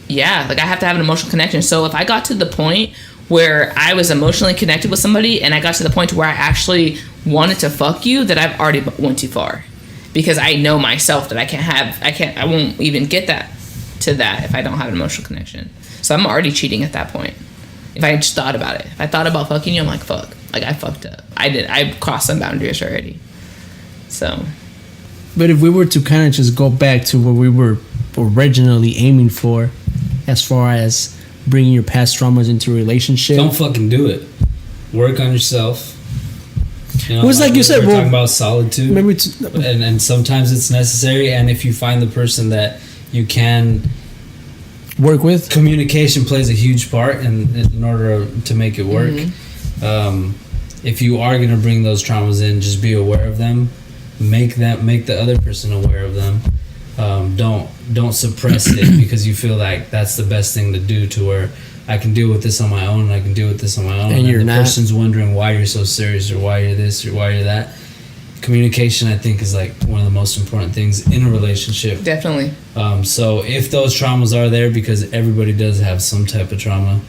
yeah, like I have to have an emotional connection. So if I got to the point where I was emotionally connected with somebody, and I got to the point where I actually wanted to fuck you, that I've already went too far. Because I know myself that I won't even get that if I don't have an emotional connection. So I'm already cheating at that point. If I just thought about it. If I thought about fucking you, I'm like, fuck. Like, I fucked up. I crossed some boundaries already. So. But if we were to kind of just go back to what we were originally aiming for, as far as bringing your past traumas into a relationship. Don't fucking do it. Work on yourself. You know, it was like you said, we're talking about solitude, maybe and sometimes it's necessary. And if you find the person that you can work with, communication plays a huge part in order to make it work. If you are going to bring those traumas in, just be aware of them. Make the other person aware of them. Don't suppress it because you feel like that's the best thing to do, to where I can deal with this on my own, and I can deal with this on my own. And the person's wondering why you're so serious, or why you're this, or why you're that. Communication, I think, is like one of the most important things in a relationship. Definitely. So if those traumas are there, because everybody does have some type of trauma,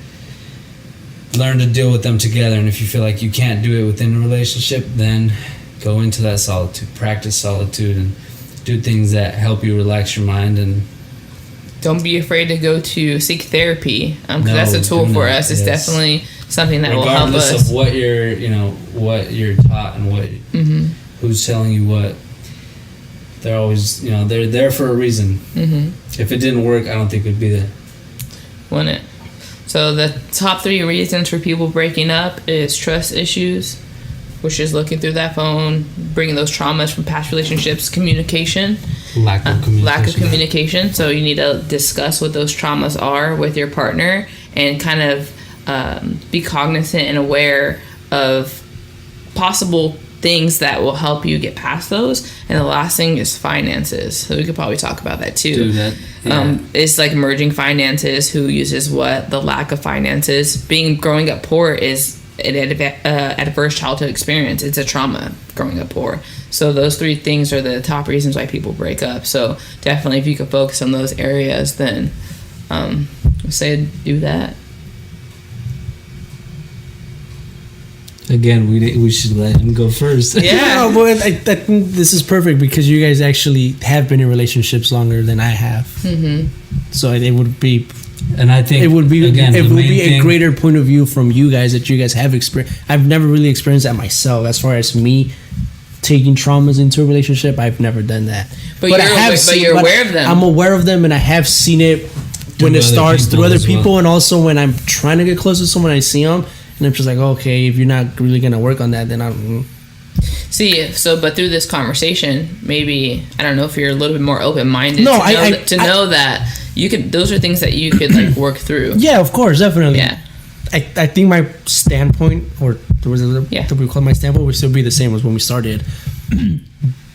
learn to deal with them together. And if you feel like you can't do it within a relationship, then go into that solitude. Practice solitude and do things that help you relax your mind. And don't be afraid to go to seek therapy, because that's a tool for us. It's definitely something that will help us. Regardless of what you're taught and what who's telling you what, they're always they're there for a reason. If it didn't work, I don't think it would be there. Wouldn't it? So the top 3 reasons for people breaking up is trust issues, which is looking through that phone, bringing those traumas from past relationships, communication. Lack of communication. So you need to discuss what those traumas are with your partner, and kind of be cognizant and aware of possible things that will help you get past those. And the last thing is finances. So we could probably talk about that too. Do that. Yeah. It's like merging finances, who uses what, the lack of finances. Growing up poor is an adverse childhood experience. It's a trauma, growing up poor. So those 3 things are the top reasons why people break up. So definitely, if you could focus on those areas, then say do that. Again, we should let him go first. Yeah, but I think this is perfect because you guys actually have been in relationships longer than I have. So it would be. And I think it would be a greater point of view from you guys that you guys have experienced. I've never really experienced that myself. As far as me taking traumas into a relationship, I've never done that. But you're aware of them. I'm aware of them, and I have seen it when it starts through other people, and also when I'm trying to get close to someone, I see them, and I'm just like, okay, if you're not really gonna work on that, then I'm. See, but through this conversation, maybe, I don't know if you're a little bit more open-minded know that you could. Those are things that you could like work through. Yeah, of course, definitely. Yeah. I think my standpoint, or we call my standpoint, would still be the same as when we started.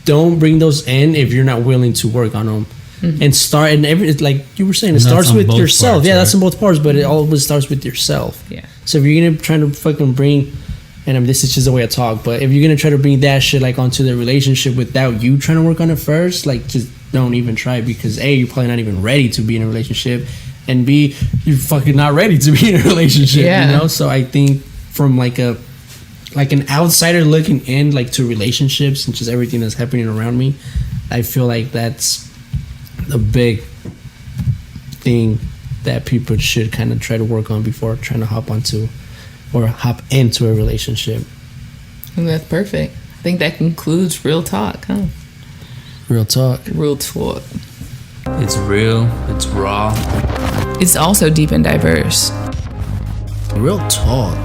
Don't bring those in if you're not willing to work on them. And start, and like you were saying, it starts with yourself. Parts, yeah, right? That's in both parts, but it always starts with yourself. Yeah. So if you're gonna try to fucking bring, and I mean, this is just the way I talk, but if you're gonna try to bring that shit like onto the relationship without you trying to work on it first, like just don't even try, because A, you're probably not even ready to be in a relationship, and B, you're fucking not ready to be in a relationship. Yeah. So I think from like an outsider looking in, like to relationships and just everything that's happening around me, I feel like that's the big thing that people should kind of try to work on before trying to hop into a relationship. And that's perfect. I think that concludes Real Talk, huh? Real talk. Real talk. It's real. It's raw. It's also deep and diverse. Real talk.